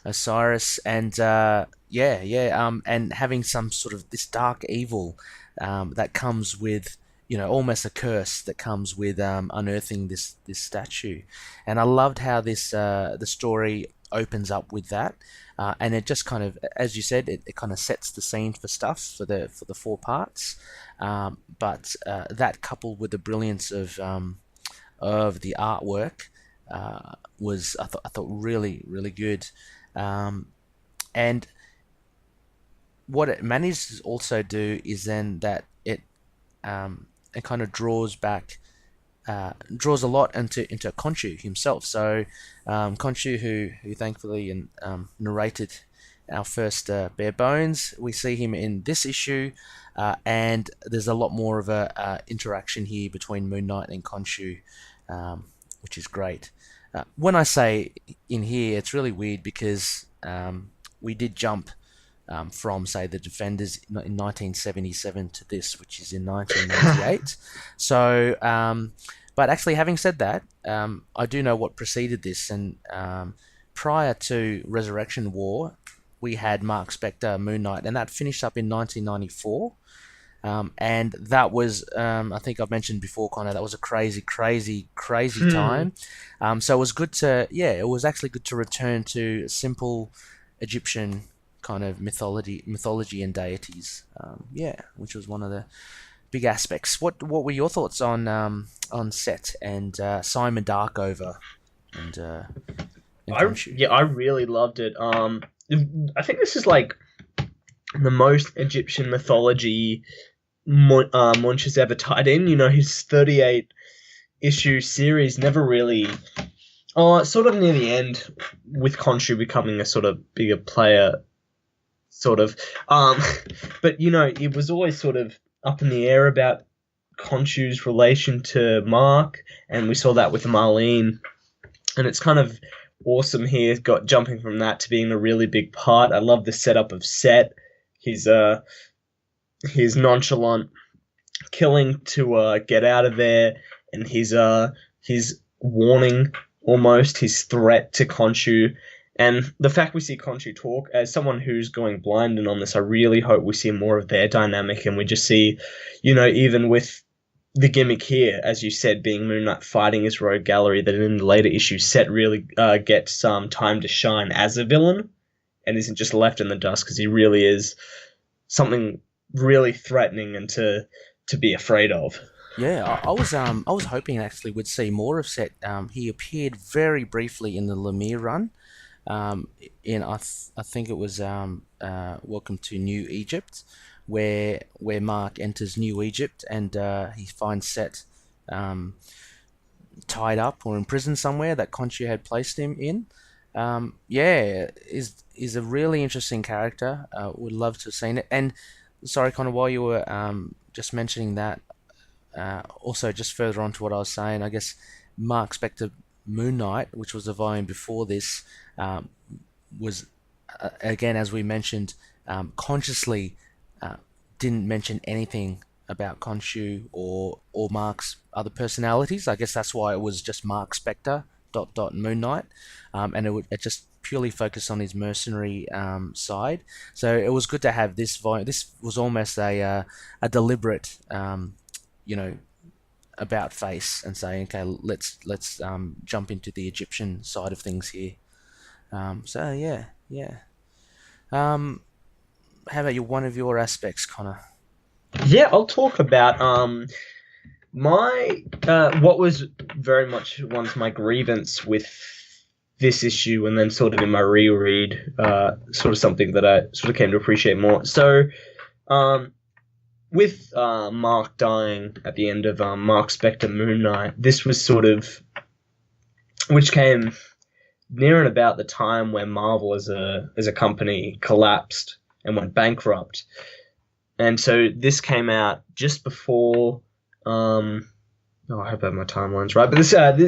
Osiris. And and having some sort of this dark evil that comes with, almost a curse that comes with unearthing this statue. And I loved how the story opens up with that, and it just kind of, as you said, it kind of sets the scene for stuff for the 4 parts. But that coupled with the brilliance of the artwork was I thought really, really good. And what it managed to also do is then that it kind of draws a lot into Khonshu himself. So Khonshu, who thankfully narrated our first Bare Bones, we see him in this issue, and there's a lot more of a interaction here between Moon Knight and Khonshu, which is great. When I say in here, it's really weird because we did jump from, say, the Defenders in 1977 to this, which is in 1998. So, but actually, having said that, I do know what preceded this, and prior to Resurrection War, we had Mark Spector, Moon Knight, and that finished up in 1994. And that was, I think I've mentioned before, Connor, that was a crazy time. So it was good it was actually good to return to simple Egyptian kind of mythology and deities. Which was one of the big aspects. What were your thoughts on Set and Simon Darkover and Khonshu? I really loved it. I think this is like the most Egyptian mythology Munch has ever tied in. His 38 issue series never really, sort of near the end, with Khonshu becoming a sort of bigger player, sort of. But it was always sort of up in the air about Khonshu's relation to Mark, and we saw that with Marlene, and it's kind of awesome here. Got jumping from that to being a really big part. I love the setup of Set. His nonchalant killing to get out of there, and his warning, almost his threat to Khonshu. And the fact we see Khonshu talk, as someone who's going blind and on this, I really hope we see more of their dynamic, and we just see, even with the gimmick here, as you said, being Moon Knight fighting his rogue gallery, that in the later issues, Set really gets some time to shine as a villain, and isn't just left in the dust, because he really is something really threatening and to be afraid of. Yeah, I was hoping actually we'd see more of Set. He appeared very briefly in the Lemire run. I think it was Welcome to New Egypt, where Mark enters New Egypt and he finds Set tied up or imprisoned somewhere that Khonshu had placed him in. Yeah, is a really interesting character. Would love to have seen it. And sorry, Connor, while you were just mentioning that, also just further on to what I was saying, I guess Mark Spector Moon Knight, which was a volume before this, was again, as we mentioned, consciously didn't mention anything about Khonshu or Mark's other personalities. I guess that's why it was just Mark Spector Moon Knight, and it just purely focused on his mercenary side. So it was good to have this volume. This was almost a deliberate, about face and saying, okay, let's jump into the Egyptian side of things here. So yeah. How about one of your aspects, Connor? Yeah, I'll talk about my what was very much once my grievance with this issue, and then sort of in my reread, sort of something that I sort of came to appreciate more. So, with Mark dying at the end of Mark Spector Moon Knight, this was sort of, which came near and about the time where Marvel as a company collapsed and went bankrupt. And so this came out just before. I hope I have my timelines right. But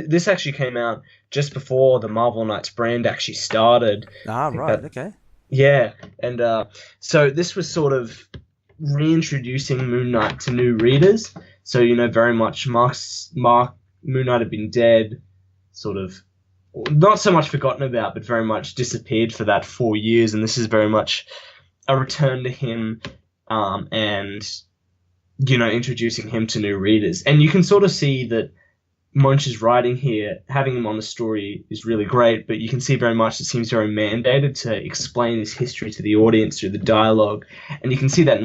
this actually came out just before the Marvel Knights brand actually started. Right. Okay. Yeah, and so this was sort of reintroducing Moon Knight to new readers. So very much Mark Moon Knight had been dead, sort of not so much forgotten about, but very much disappeared for that 4 years, and this is very much a return to him. And introducing him to new readers. And you can sort of see that Munch's writing here, having him on the story is really great, but you can see very much it seems very mandated to explain his history to the audience through the dialogue. And you can see that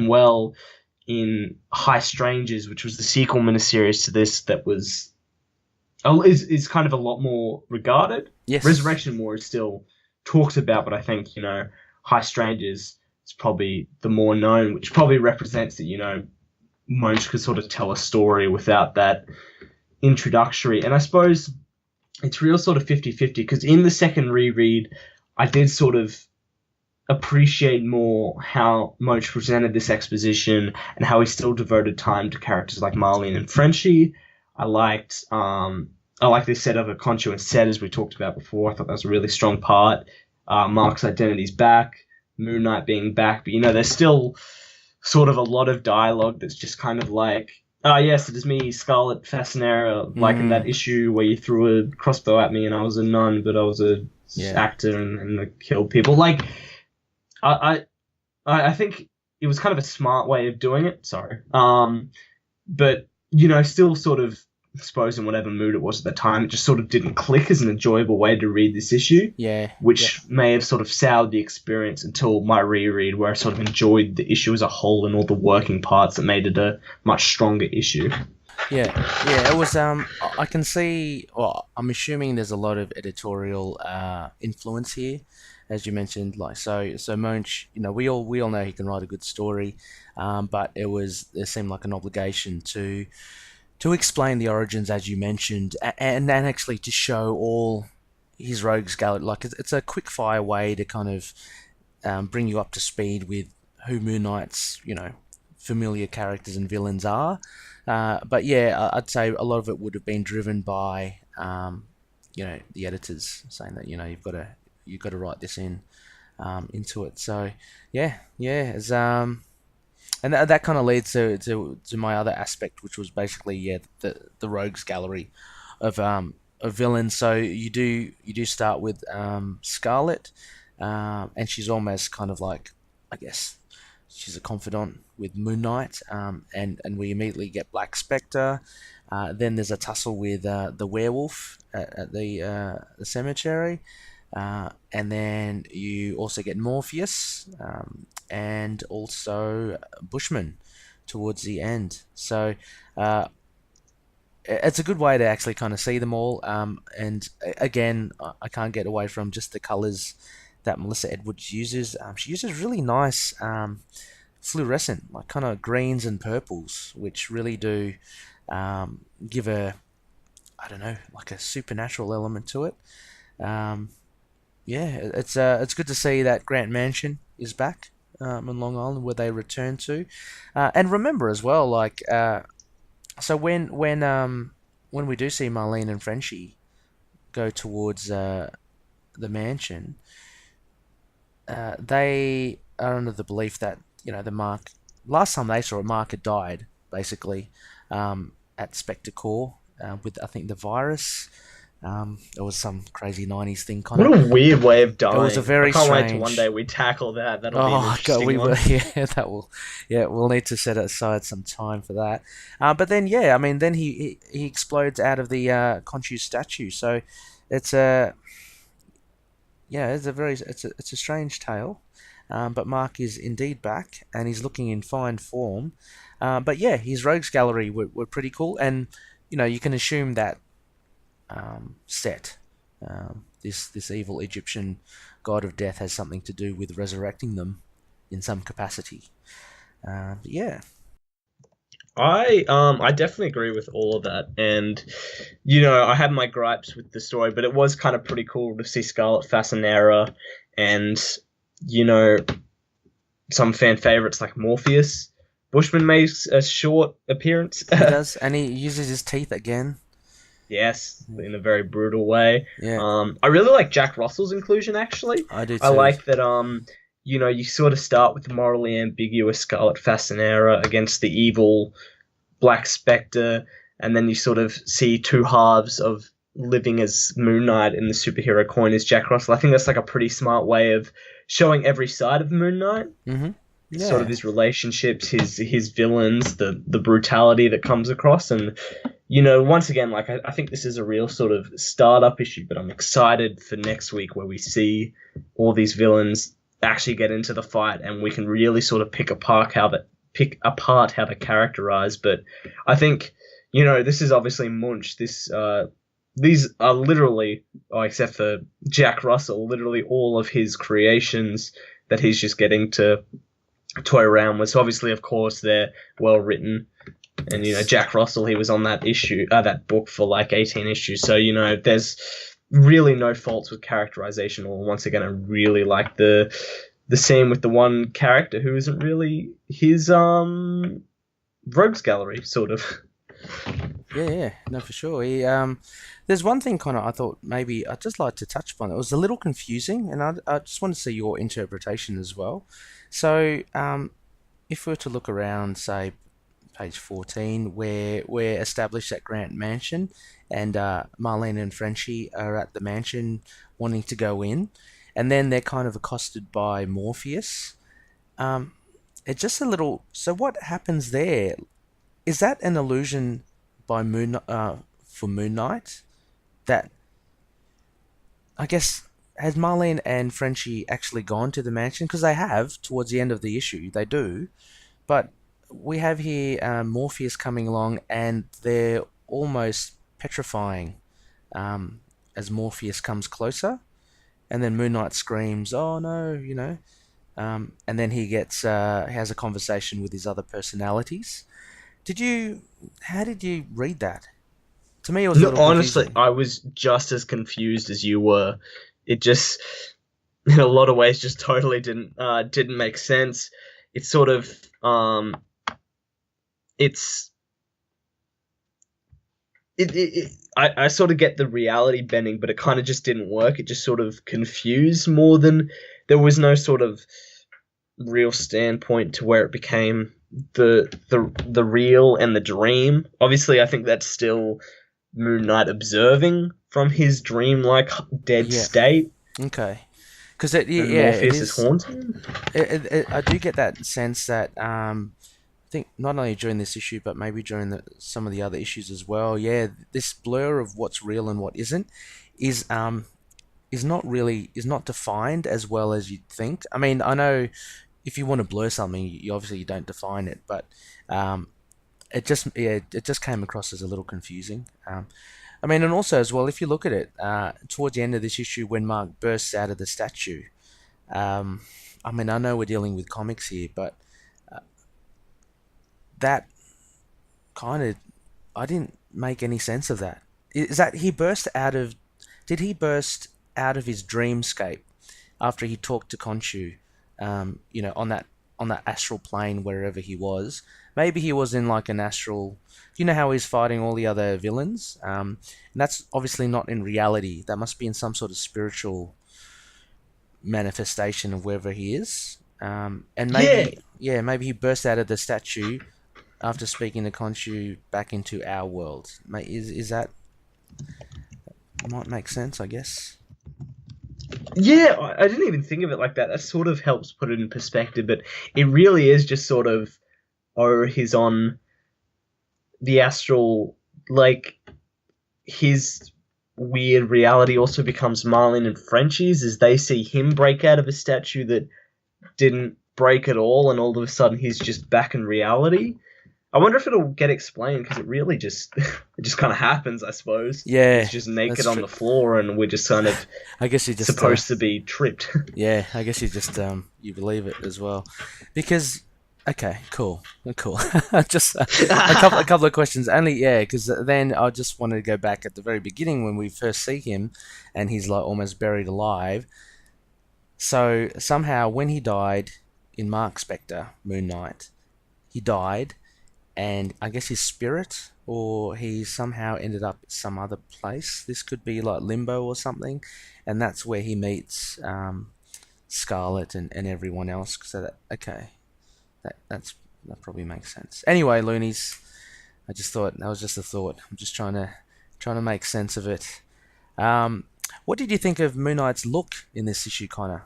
in High Strangers, which was the sequel miniseries to this, that is kind of a lot more regarded. Yes. Resurrection War is still talked about, but I think, High Strangers is probably the more known, which probably represents that, Munch could sort of tell a story without that introductory. And I suppose it's real sort of 50-50, because in the second reread, I did sort of appreciate more how Munch presented this exposition and how he still devoted time to characters like Marlene and Frenchie. I liked this set of a Khonshu and Set, as we talked about before. I thought that was a really strong part. Mark's identity's back, Moon Knight being back, but there's still sort of a lot of dialogue that's just kind of like, yes, it is me, Scarlet Fascinera, like in that issue where you threw a crossbow at me and I was a nun, but I was a actor and I killed people. Like, I think it was kind of a smart way of doing it. Sorry. But, still sort of, I suppose in whatever mood it was at the time, it just sort of didn't click as an enjoyable way to read this issue. Yeah. Which may have sort of soured the experience until my reread, where I sort of enjoyed the issue as a whole and all the working parts that made it a much stronger issue. Yeah, it was. I can see. Well, I'm assuming there's a lot of editorial influence here, as you mentioned. Like so Munch. We all know he can write a good story, but there seemed like an obligation to explain the origins, as you mentioned, and then actually to show all his rogues gallery. Like it's a quick fire way to kind of bring you up to speed with who Moon Knight's familiar characters and villains are. But yeah, I'd say a lot of it would have been driven by the editors saying that you've got to write this into it. So yeah, it's and that kind of leads to my other aspect, which was basically the rogues gallery of villains. So you do start with Scarlet, and she's almost kind of like, I guess, she's a confidant with Moon Knight, and we immediately get Black Spectre. Then there's a tussle with the werewolf at the cemetery, and then you also get Morpheus, and also Bushman towards the end. So it's a good way to actually kind of see them all. And again, I can't get away from just the colors that Melissa Edwards uses. She uses really nice fluorescent, like kind of greens and purples, which really do give I don't know, like a supernatural element to it. It's good to see that Grant Mansion is back in Long Island, where they return to. And remember as well, like, so when we do see Marlene and Frenchie go towards the mansion, they are under the belief that the Mark. Last time they saw it, Mark had died basically at Spectre Core with, I think, the virus. It was some crazy 90s thing. What a weird way of dying. It was a very I can't strange... wait till one day we tackle that. That'll be an interesting God, one. that will. Yeah, we'll need to set aside some time for that. But then, then he explodes out of the Khonshu statue. So it's a strange tale. But Mark is indeed back, and he's looking in fine form. But yeah, his rogues gallery were pretty cool, and you can assume that this evil Egyptian god of death has something to do with resurrecting them in some capacity. Yeah. I definitely agree with all of that, and I had my gripes with the story, but it was kind of pretty cool to see Scarlet Fascinera and some fan favorites like Morpheus. Bushman makes a short appearance. He does, and he uses his teeth again. Yes, in a very brutal way. Yeah. I really like Jack Russell's inclusion, actually. I do too. I like that, you sort of start with the morally ambiguous Scarlet Fascinera against the evil Black Spectre, and then you sort of see two halves of living as Moon Knight in the superhero coin as Jack Russell. I think that's like a pretty smart way of showing every side of Moon Knight. Mm-hmm. Yeah. Sort of his relationships, his villains, the brutality that comes across, and once again, like I think this is a real sort of startup issue, but I'm excited for next week where we see all these villains actually get into the fight, and we can really sort of pick apart how they're characterized. But I think this is obviously Munch. These are literally, except for Jack Russell, literally all of his creations that he's just getting to toy around with. So obviously, of course, they're well written, and Jack Russell, he was on that book for like 18 issues. So there's really no faults with characterization. Or once again, I really like the scene with the one character who isn't really his rogues gallery sort of. Yeah, no, for sure. There's one thing, Connor, I thought maybe I'd just like to touch upon. It was a little confusing, and I just want to see your interpretation as well. So, if we were to look around, say, page 14, where we're established at Grant Mansion, and Marlene and Frenchie are at the mansion wanting to go in, and then they're kind of accosted by Morpheus. It's just a little... So what happens there? Is that an illusion by for Moon Knight? That, I guess, has Marlene and Frenchie actually gone to the mansion? Because they have, towards the end of the issue, they do. But we have here Morpheus coming along, and they're almost petrifying as Morpheus comes closer. And then Moon Knight screams, "Oh no," and then he has a conversation with his other personalities. How did you read that? To me, it was a little honestly, confusing. I was just as confused as you were. It just, in a lot of ways, just totally didn't make sense. It's sort of, it's I sort of get the reality bending, but it kind of just didn't work. It just sort of confused more than there was no sort of real standpoint to where it became the real and the dream. Obviously, I think that's still Moon Knight observing from his dream-like dead Yeah. state, Okay. Because and it Morpheus is is. haunting. I do get that sense that I think not only during this issue, but maybe during some of the other issues as well. Yeah, this blur of what's real and what isn't is is not defined as well as you'd think. I mean, I know if you want to blur something, you obviously you don't define it, but um, it just came across as a little confusing. I mean, and also as well, if you look at it towards the end of this issue, when Mark bursts out of the statue, um, I mean, I know we're dealing with comics here, but that kind of I didn't make any sense of that. Is that he burst out of? Did he burst out of his dreamscape after he talked to Khonshu? On that astral plane wherever he was. Maybe he was in like an astral. You know how he's fighting all the other villains, and that's obviously not in reality. That must be in some sort of spiritual manifestation of wherever he is. And Yeah, maybe, yeah, maybe he burst out of the statue after speaking to Khonshu back into our world. Is that might make sense? I guess. yeah. I didn't even think of it like that. That sort of helps put it in perspective, but it really is just sort of, oh, he's on the astral, like his weird reality also becomes Marlin and Frenchie's as they see him break out of a statue that didn't break at all, and all of a sudden he's just back in reality. I wonder if it'll get explained because it really just it just kind of happens. I suppose Yeah, he's just naked that's on true. the floor, and we're just kind of I guess he just supposed to be tripped. yeah, I guess you just you believe it as well, because okay, cool. Just a couple of questions. Only yeah, because then I just wanted to go back at the very beginning when we first see him, and he's like almost buried alive. So somehow when he died in Mark Spector, Moon Knight, he died, and I guess his spirit or he somehow ended up some other place. This could be like limbo or something, and that's where he meets Scarlet and everyone else. So that okay, that probably makes sense. Anyway, loonies, I just thought that was just a thought. I'm just trying to make sense of it. What did you think of Moon Knight's look in this issue, Connor?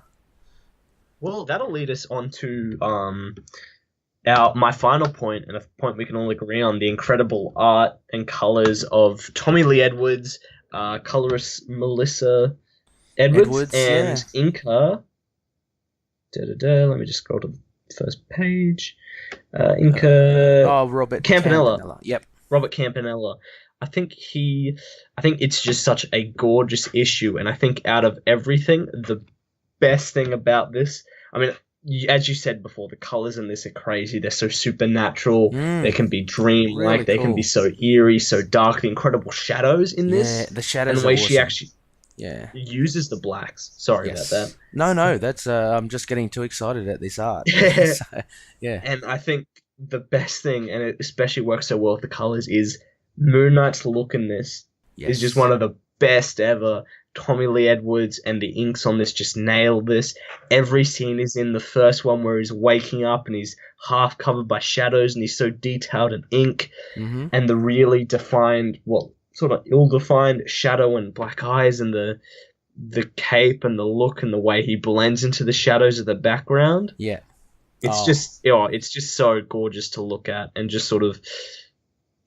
Well, that'll lead us on to our my final point, and a point we can all agree on: the incredible art and colors of Tommy Lee Edwards, colorist Melissa Edwards, Edwards, and yeah. inker. Let me just scroll to the first page. Inker Oh, Robert Campanella. Yep. Robert Campanella. I think it's just such a gorgeous issue, and I think out of everything, the best thing about this, I mean, as you said before, the colors in this are crazy. They're so supernatural. They can be dreamlike. Really They can be cool. so eerie, so dark. The incredible shadows in this, Yeah, the and shadows the are way she awesome. actually Yeah. uses the blacks. Sorry about Yes. No, that's I'm just getting too excited at this art. that. So, yeah. And I think the best thing, and it especially works so well with the colors, is Moon Knight's look in this is just Yes. one of the best ever. Tommy Lee Edwards and the inks on this just nail this. Every scene is in the first one where he's waking up and he's half covered by shadows and he's so detailed in ink, Mm-hmm. and the really defined, well, sort of ill-defined shadow and black eyes, and the cape and the look and the way he blends into the shadows of the background. Yeah. It's Oh. just, it's just so gorgeous to look at, and just sort of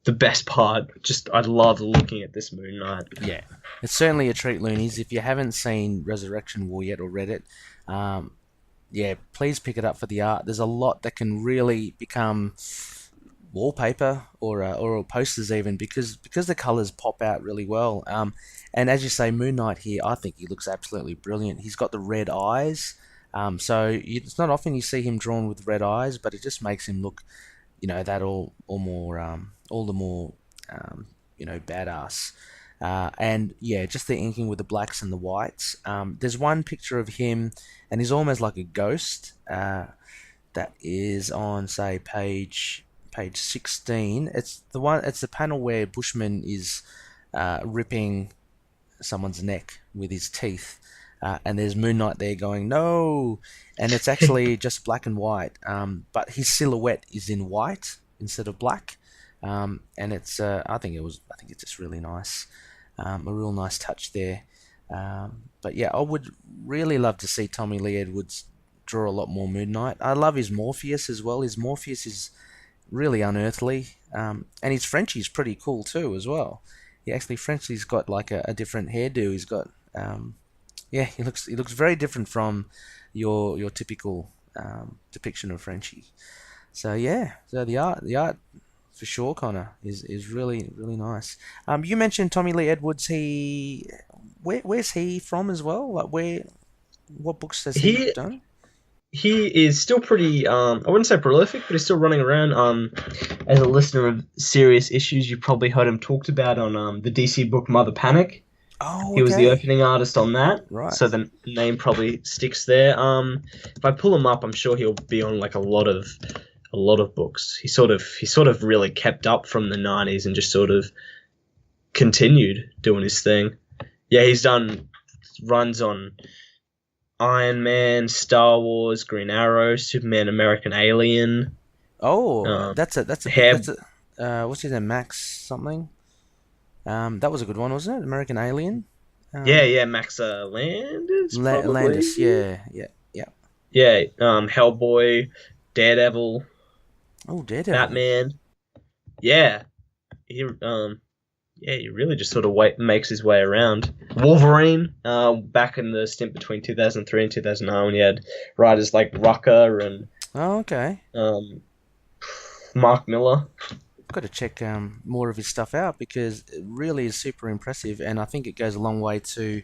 the best part. Just, I love looking at this Moon Knight. Yeah, it's certainly a treat, loonies. If you haven't seen Resurrection War yet or read it, yeah, please pick it up for the art. There's a lot that can really become wallpaper or posters even because the colors pop out really well. And as you say, Moon Knight here, I think he looks absolutely brilliant. He's got the red eyes. It's not often you see him drawn with red eyes, but it just makes him look, that all the more badass. And yeah, just the inking with the blacks and the whites. There's one picture of him, and he's almost like a ghost. That is on, say, page page 16. It's the one. It's the panel where Bushman is ripping someone's neck with his teeth, and there's Moon Knight there going no, and it's actually just black and white. But his silhouette is in white instead of black, and it's. I think it's just really nice, a real nice touch there. But yeah, I would really love to see Tommy Lee Edwards draw a lot more Moon Knight. I love his Morpheus as well. His Morpheus is really unearthly, and his Frenchie's pretty cool too as well. Frenchie's got like a different hairdo. He's got he looks very different from your typical depiction of Frenchie. So the art for sure, Connor, is really really nice. You mentioned Tommy Lee Edwards. Where's he from as well? Like what books has he done? He is still pretty, I wouldn't say prolific, but he's still running around. As a listener of serious issues, you probably heard him talked about on the DC book Mother Panic. Oh, okay. He was the opening artist on that, right? So the name probably sticks there. If I pull him up, I'm sure he'll be on like a lot of books. He sort of really kept up from the 90s and just sort of continued doing his thing. Yeah, he's done runs on Iron Man, Star Wars, Green Arrow, Superman, American Alien. Oh, that's a what's his name? Max something. That was a good one, wasn't it? American Alien. Max Landis. Landis, yeah. Yeah, Hellboy, Daredevil. Oh, Daredevil. Batman. Yeah, he really just sort of makes his way around. Wolverine, back in the stint between 2003 and 2009, when he had writers like Rucker and Mark Miller. Got to check more of his stuff out because it really is super impressive, and I think it goes a long way to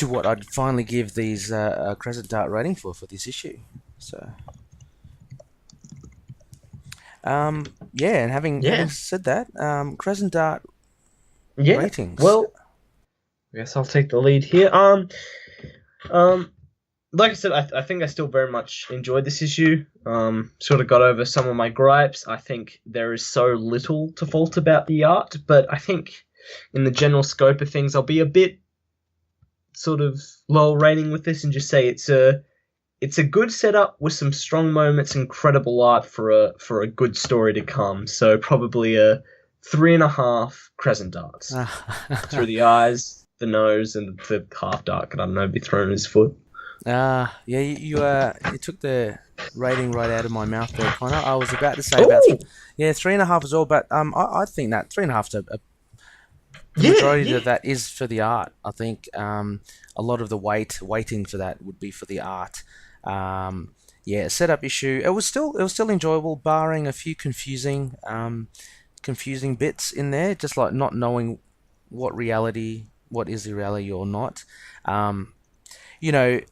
what I'd finally give these Crescent Dart rating for this issue. So, and having said that, Crescent Dart. Ratings. Well, I guess I'll take the lead here. Like I said, I think I still very much enjoyed this issue. Sort of got over some of my gripes. I think there is so little to fault about the art, but I think in the general scope of things, I'll be a bit sort of low rating with this and just say it's a good setup with some strong moments, incredible art for a good story to come. So probably a 3.5 Crescent Darts through the eyes, the nose, and the half dart could, I don't know, be thrown in his foot. You took the rating right out of my mouth there, Connor. I was about to say about 3.5 as well, but I think that 3.5 the majority of that is for the art. I think a lot of the waiting for that would be for the art. Setup issue. It was still enjoyable, barring a few confusing bits in there, just like not knowing what is the reality or not. And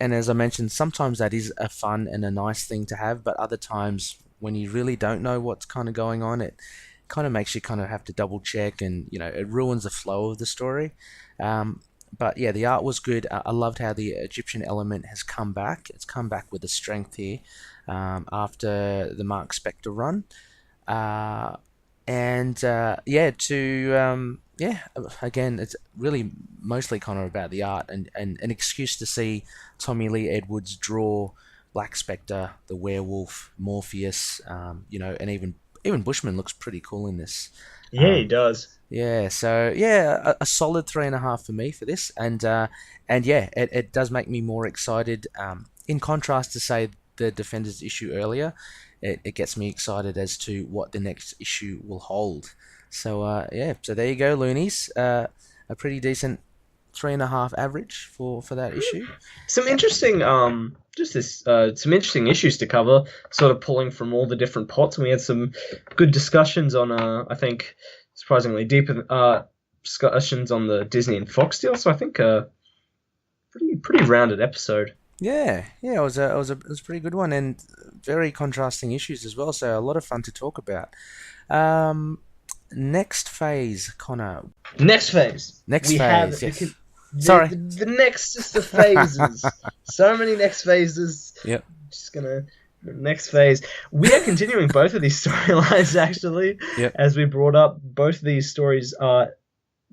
as I mentioned, sometimes that is a fun and a nice thing to have, but other times when you really don't know what's kind of going on, it kind of makes you kind of have to double check, and it ruins the flow of the story. But yeah, the art was good. I loved how the Egyptian element has come back. It's come back with a strength here after the Mark Spector run. Again, it's really mostly kind of about the art and an excuse to see Tommy Lee Edwards draw Black Spectre, the werewolf, Morpheus, and even Bushman looks pretty cool in this. Yeah, he does. Yeah, so a solid 3.5 for me for this, and it does make me more excited. In contrast to say the Defenders issue earlier, it gets me excited as to what the next issue will hold. So so there you go, loonies. A pretty decent 3.5 average for that issue. Some interesting some interesting issues to cover, sort of pulling from all the different pots, and we had some good discussions on I think surprisingly deep discussions on the Disney and Fox deal. So I think a pretty rounded episode. Yeah, it was a pretty good one, and very contrasting issues as well. So a lot of fun to talk about. Next phase, Connor. Next phase. Yes. Sorry. The next is the phases. So many next phases. Yep. Just gonna Next phase. We are continuing both of these storylines, actually. Yep. As we brought up, both of these stories are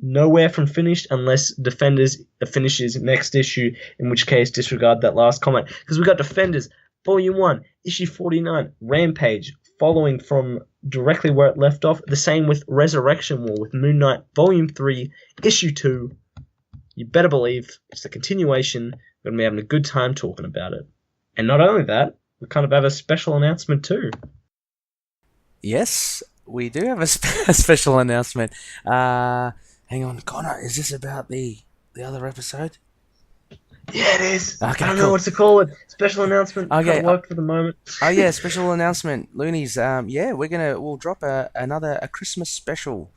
nowhere from finished unless Defenders finishes next issue, in which case disregard that last comment. Because we got Defenders, Volume 1, Issue 49, Rampage, following from directly where it left off. The same with Resurrection War with Moon Knight, Volume 3, Issue 2. You better believe it's the continuation. We're going to be having a good time talking about it. And not only that, we kind of have a special announcement too. Yes, we do have a special announcement. Hang on, Connor, is this about the other episode? Yeah, it is. Okay, I don't cool. know what to call it. Special announcement. Okay, Can't work for the moment. Oh yeah, special announcement, Loonies. Yeah, we'll drop another Christmas special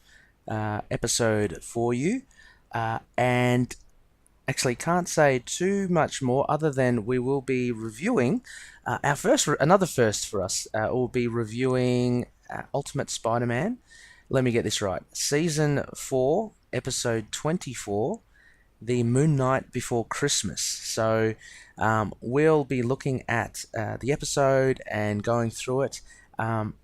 episode for you, and actually can't say too much more other than we will be reviewing another first for us. We'll be reviewing Ultimate Spider-Man. Let me get this right. Season 4, episode 24, The Moon Knight Before Christmas. So we'll be looking at the episode and going through it. And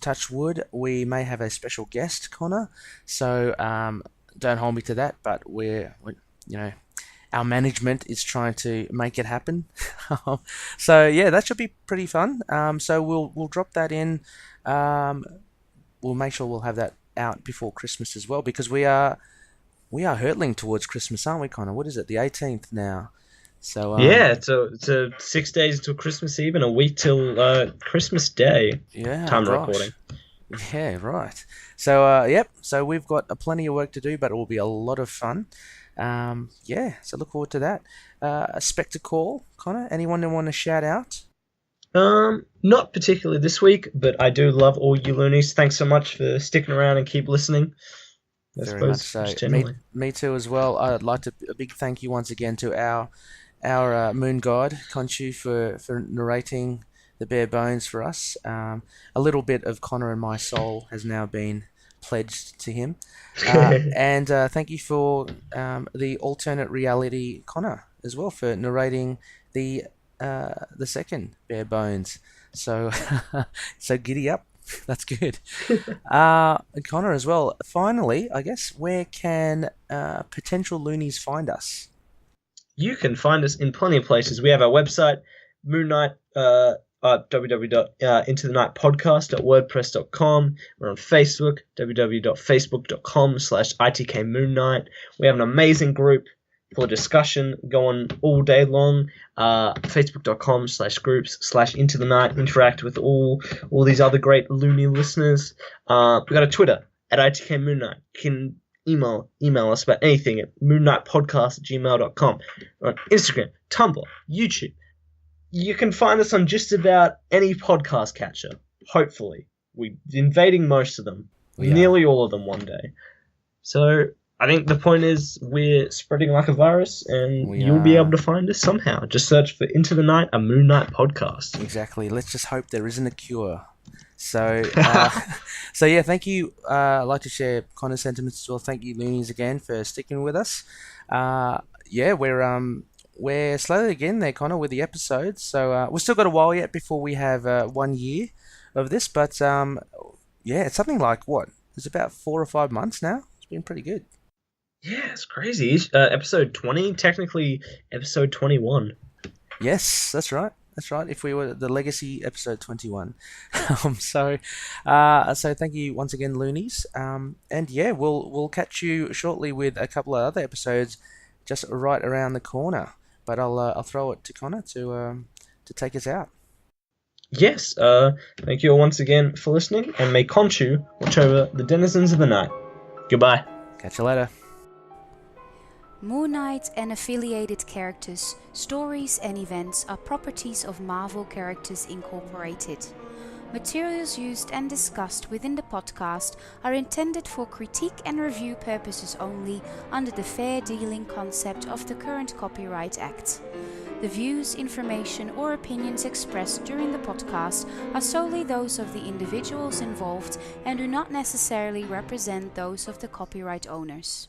touch wood, we may have a special guest, Connor. So don't hold me to that, but our management is trying to make it happen. So yeah, that should be pretty fun. So we'll drop that in. We'll make sure we'll have that out before Christmas as well, because we are hurtling towards Christmas, aren't we, Connor? What is it? The 18th now. So yeah, it's a 6 days until Christmas Eve and a week till Christmas Day. Yeah, time of gosh. recording. Yeah, right. So yep. So we've got plenty of work to do, but it will be a lot of fun. Yeah. So look forward to that. A spectacle, Connor. Anyone want to shout out? Not particularly this week, but I do love all you loonies. Thanks so much for sticking around and keep listening. Very much so. Me too as well. I'd like to a big thank you once again to our moon god Khonshu for narrating the bare bones for us. A little bit of Connor and my soul has now been pledged to him. And thank you for the alternate reality Connor as well for narrating the second bare bones. So so giddy up. That's good. Connor as well. Finally, I guess, where can potential loonies find us? You can find us in plenty of places. We have our website, Moon Knight, www.intothenightpodcast.wordpress.com. We're on Facebook, www.facebook.com/ITKMoonKnight. We have an amazing group for discussion going all day long. Facebook.com/groups/intothennight. Interact with all these other great loony listeners. We got a Twitter at ITKMoonKnight. You can email us about anything at moonknightpodcast@gmail.com. We're on Instagram, Tumblr, YouTube. You can find us on just about any podcast catcher. Hopefully, we're invading most of them, nearly all of them one day. So I think the point is we're spreading like a virus, and you'll be able to find us somehow. Just search for Into the Night, a Moon Knight podcast. Exactly. Let's just hope there isn't a cure. So, so yeah, thank you. I'd like to share Connor's sentiments as well. Thank you, loonies, again for sticking with us. Yeah, we're slowly getting there, Connor, with the episodes. So we've still got a while yet before we have 1 year of this. But yeah, it's something like what? It's about 4 or 5 months now. It's been pretty good. Yeah, it's crazy. Episode 20, technically episode 21. Yes, that's right. That's right. If we were the Legacy episode 21. So thank you once again, loonies. And yeah, we'll catch you shortly with a couple of other episodes just right around the corner. But I'll throw it to Connor to take us out. Yes. Thank you all once again for listening, and may Khonshu watch over the denizens of the night. Goodbye. Catch you later. Moon Knight and affiliated characters, stories and events are properties of Marvel Characters Incorporated. Materials used and discussed within the podcast are intended for critique and review purposes only under the fair dealing concept of the current Copyright Act. The views, information or opinions expressed during the podcast are solely those of the individuals involved and do not necessarily represent those of the copyright owners.